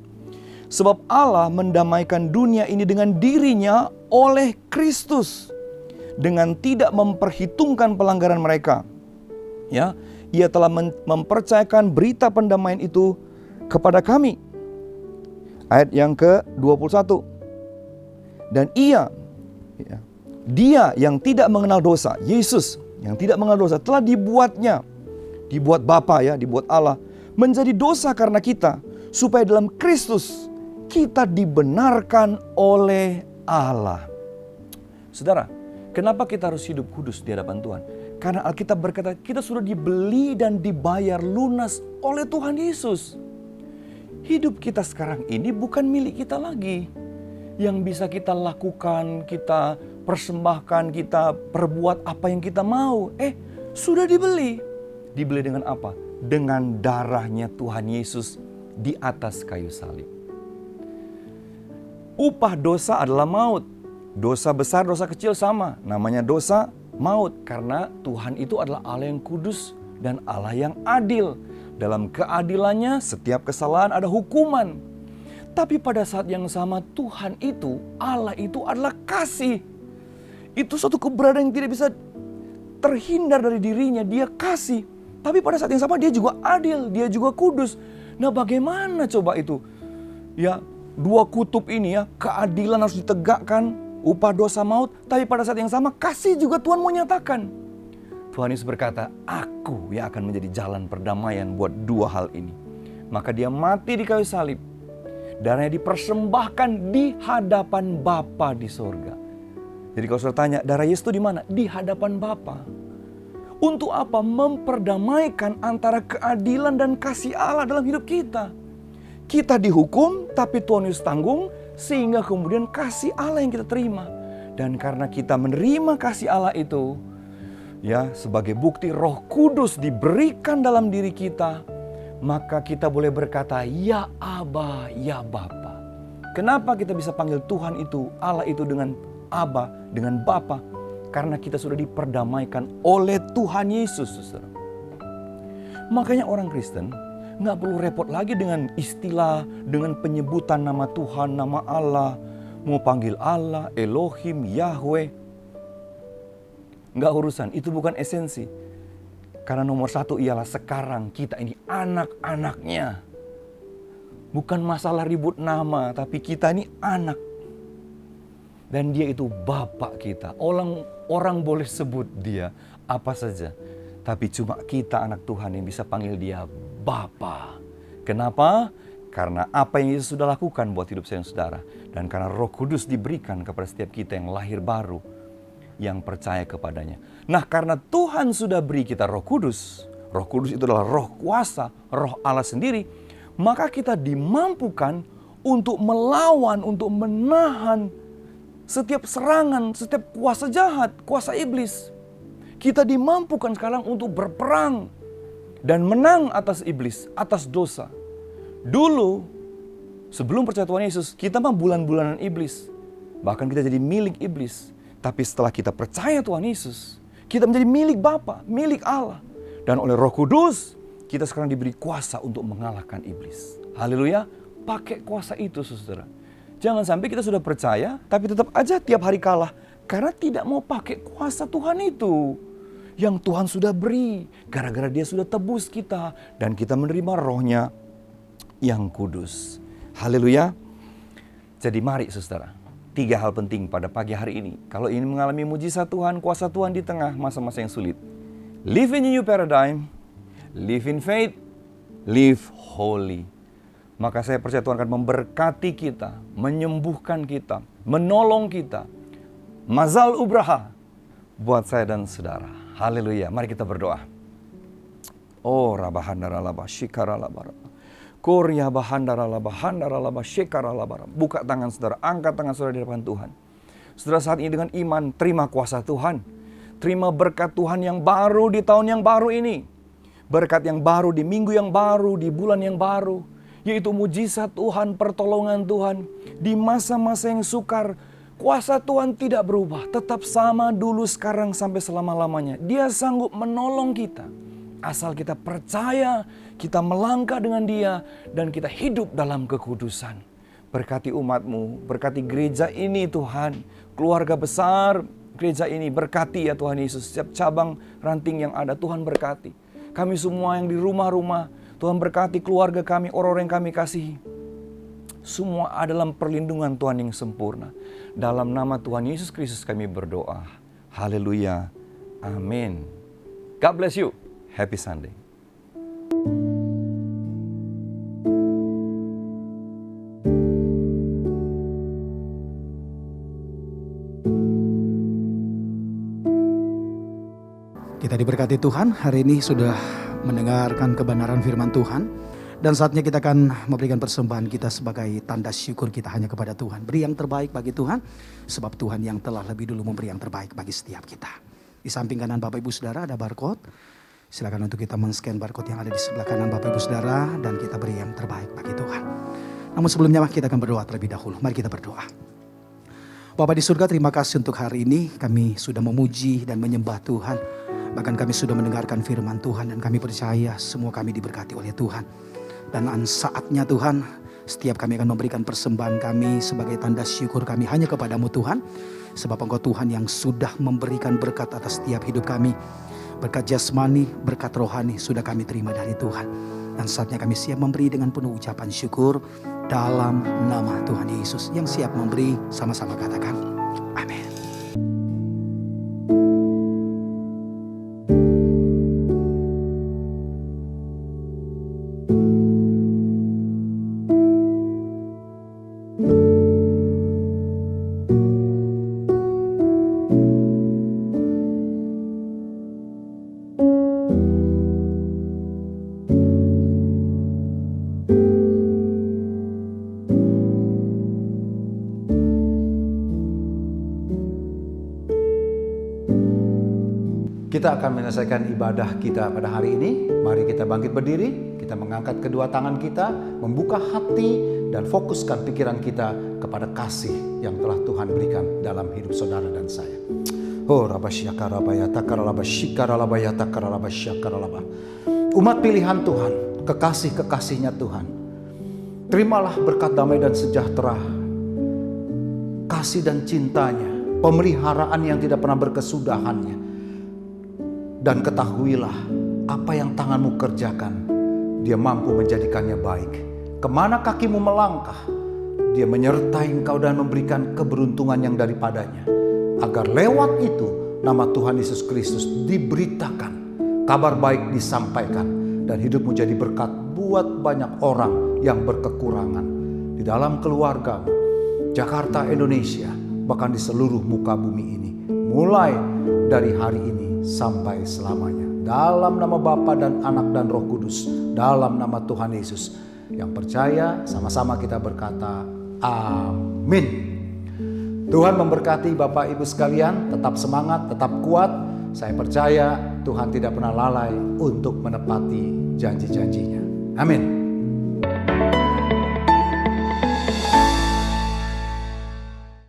Sebab Allah mendamaikan dunia ini dengan dirinya oleh Kristus dengan tidak memperhitungkan pelanggaran mereka. Ya, Ia telah mempercayakan berita pendamaian itu kepada kami. Ayat yang ke-21. Dan Dia yang tidak mengenal dosa, Yesus yang tidak mengenal dosa, telah dibuat Bapa, ya, dibuat Allah menjadi dosa karena kita, supaya dalam Kristus kita dibenarkan oleh Allah. Saudara, kenapa kita harus hidup kudus di hadapan Tuhan? Karena Alkitab berkata kita sudah dibeli dan dibayar lunas oleh Tuhan Yesus. Hidup kita sekarang ini bukan milik kita lagi. Yang bisa kita lakukan, kita persembahkan, kita perbuat apa yang kita mau. Sudah dibeli. Dibeli dengan apa? Dengan darahnya Tuhan Yesus di atas kayu salib. Upah dosa adalah maut. Dosa besar, dosa kecil sama. Namanya dosa, maut. Karena Tuhan itu adalah Allah yang kudus dan Allah yang adil. Dalam keadilannya setiap kesalahan ada hukuman. Tapi pada saat yang sama Tuhan itu, Allah itu adalah kasih. Itu suatu keberadaan yang tidak bisa terhindar dari dirinya. Dia kasih. Tapi pada saat yang sama dia juga adil, dia juga kudus. Nah, bagaimana coba itu? Ya, dua kutub ini ya, keadilan harus ditegakkan, upah dosa maut, tapi pada saat yang sama kasih juga Tuhan mau nyatakan. Tuhan Yesus berkata, aku yang akan menjadi jalan perdamaian buat dua hal ini. Maka dia mati di kayu salib. Darahnya dipersembahkan di hadapan Bapa di sorga. Jadi kalau saudara tanya, darah Yesus itu di mana? Di hadapan Bapa. Untuk apa? Memperdamaikan antara keadilan dan kasih Allah dalam hidup kita. Kita dihukum, tapi Tuhan Yesus tanggung, sehingga kemudian kasih Allah yang kita terima. Dan karena kita menerima kasih Allah itu, ya, sebagai bukti Roh Kudus diberikan dalam diri kita, maka kita boleh berkata, ya Aba, ya Bapa. Kenapa kita bisa panggil Tuhan itu, Allah itu dengan Aba, dengan Bapa? Karena kita sudah diperdamaikan oleh Tuhan Yesus, saudara. Makanya orang Kristen nggak perlu repot lagi dengan istilah, dengan penyebutan nama Tuhan, nama Allah. Mau panggil Allah, Elohim, Yahweh. Nggak urusan, itu bukan esensi. Karena nomor satu ialah sekarang kita ini anak-anaknya. Bukan masalah ribut nama, tapi kita ini anak. Dan dia itu Bapak kita. Orang boleh sebut dia apa saja. Tapi cuma kita anak Tuhan yang bisa panggil dia Bapa. Kenapa? Karena apa yang Yesus sudah lakukan buat hidup saya dan saudara. Dan karena Roh Kudus diberikan kepada setiap kita yang lahir baru, yang percaya kepadanya. Nah, karena Tuhan sudah beri kita Roh Kudus itu adalah roh kuasa, roh Allah sendiri, maka kita dimampukan untuk melawan, untuk menahan setiap serangan, setiap kuasa jahat, kuasa iblis. Kita dimampukan sekarang untuk berperang dan menang atas iblis, atas dosa. Dulu, sebelum percaya Tuhan Yesus, kita mah bulan-bulanan iblis. Bahkan kita jadi milik iblis. Tapi setelah kita percaya Tuhan Yesus, kita menjadi milik Bapa, milik Allah. Dan oleh Roh Kudus, kita sekarang diberi kuasa untuk mengalahkan iblis. Haleluya, pakai kuasa itu, saudara. Jangan sampai kita sudah percaya, tapi tetap aja tiap hari kalah. Karena tidak mau pakai kuasa Tuhan itu. Yang Tuhan sudah beri. Gara-gara dia sudah tebus kita. Dan kita menerima rohnya yang kudus. Haleluya. Jadi mari saudara. 3 hal penting pada pagi hari ini. Kalau ingin mengalami mujizat Tuhan, kuasa Tuhan di tengah masa-masa yang sulit. Live in a new paradigm. Live in faith. Live holy. Maka saya percaya Tuhan akan memberkati kita, menyembuhkan kita, menolong kita. Mazal ubraha buat saya dan saudara. Haleluya. Mari kita berdoa. Oh, rabahanda ralaba shikara labara. Korea bahandara laba shikara labara. Buka tangan saudara, angkat tangan saudara di depan Tuhan. Saudara saat ini dengan iman terima kuasa Tuhan. Terima berkat Tuhan yang baru di tahun yang baru ini. Berkat yang baru di minggu yang baru, di bulan yang baru. Yaitu mujizat Tuhan, pertolongan Tuhan. Di masa-masa yang sukar, kuasa Tuhan tidak berubah. Tetap sama dulu, sekarang, sampai selama-lamanya. Dia sanggup menolong kita. Asal kita percaya, kita melangkah dengan dia, dan kita hidup dalam kekudusan. Berkati umat-Mu, berkati gereja ini Tuhan. Keluarga besar gereja ini, berkati ya Tuhan Yesus. Setiap cabang ranting yang ada, Tuhan berkati. Kami semua yang di rumah-rumah, Tuhan berkati keluarga kami, orang-orang yang kami kasihi. Semua ada dalam perlindungan Tuhan yang sempurna. Dalam nama Tuhan Yesus Kristus kami berdoa. Haleluya. Amin. God bless you. Happy Sunday. Kita diberkati Tuhan, hari ini sudah mendengarkan kebenaran firman Tuhan. Dan saatnya kita akan memberikan persembahan kita sebagai tanda syukur kita hanya kepada Tuhan. Beri yang terbaik bagi Tuhan, sebab Tuhan yang telah lebih dulu memberi yang terbaik bagi setiap kita. Di samping kanan Bapak Ibu Saudara ada barcode. Silakan untuk kita men-scan barcode yang ada di sebelah kanan Bapak Ibu Saudara. Dan kita beri yang terbaik bagi Tuhan. Namun sebelumnya kita akan berdoa terlebih dahulu. Mari kita berdoa. Bapa di surga, terima kasih untuk hari ini. Kami sudah memuji dan menyembah Tuhan. Bahkan kami sudah mendengarkan firman Tuhan dan kami percaya semua kami diberkati oleh Tuhan. Dan saatnya Tuhan, setiap kami akan memberikan persembahan kami sebagai tanda syukur kami hanya kepadamu Tuhan. Sebab Engkau Tuhan yang sudah memberikan berkat atas setiap hidup kami. Berkat jasmani, berkat rohani sudah kami terima dari Tuhan. Dan saatnya kami siap memberi dengan penuh ucapan syukur dalam nama Tuhan Yesus. Yang siap memberi sama-sama katakan amin. Kita akan menyelesaikan ibadah kita pada hari ini. Mari kita bangkit berdiri, kita mengangkat kedua tangan kita, membuka hati dan fokuskan pikiran kita kepada kasih yang telah Tuhan berikan dalam hidup saudara dan saya. Oh, umat pilihan Tuhan, kekasih-kekasihnya Tuhan, terimalah berkat damai dan sejahtera, kasih dan cintanya, pemeliharaan yang tidak pernah berkesudahannya. Dan ketahuilah apa yang tanganmu kerjakan, Dia mampu menjadikannya baik. Kemana kakimu melangkah, Dia menyertai engkau dan memberikan keberuntungan yang daripadanya. Agar lewat itu nama Tuhan Yesus Kristus diberitakan, kabar baik disampaikan, dan hidupmu jadi berkat buat banyak orang yang berkekurangan. Di dalam keluargamu, Jakarta, Indonesia, bahkan di seluruh muka bumi ini. Mulai dari hari ini sampai selamanya. Dalam nama Bapa dan Anak dan Roh Kudus. Dalam nama Tuhan Yesus. Yang percaya sama-sama kita berkata amin. Tuhan memberkati Bapak Ibu sekalian. Tetap semangat, tetap kuat. Saya percaya Tuhan tidak pernah lalai untuk menepati janji-janjinya. Amin.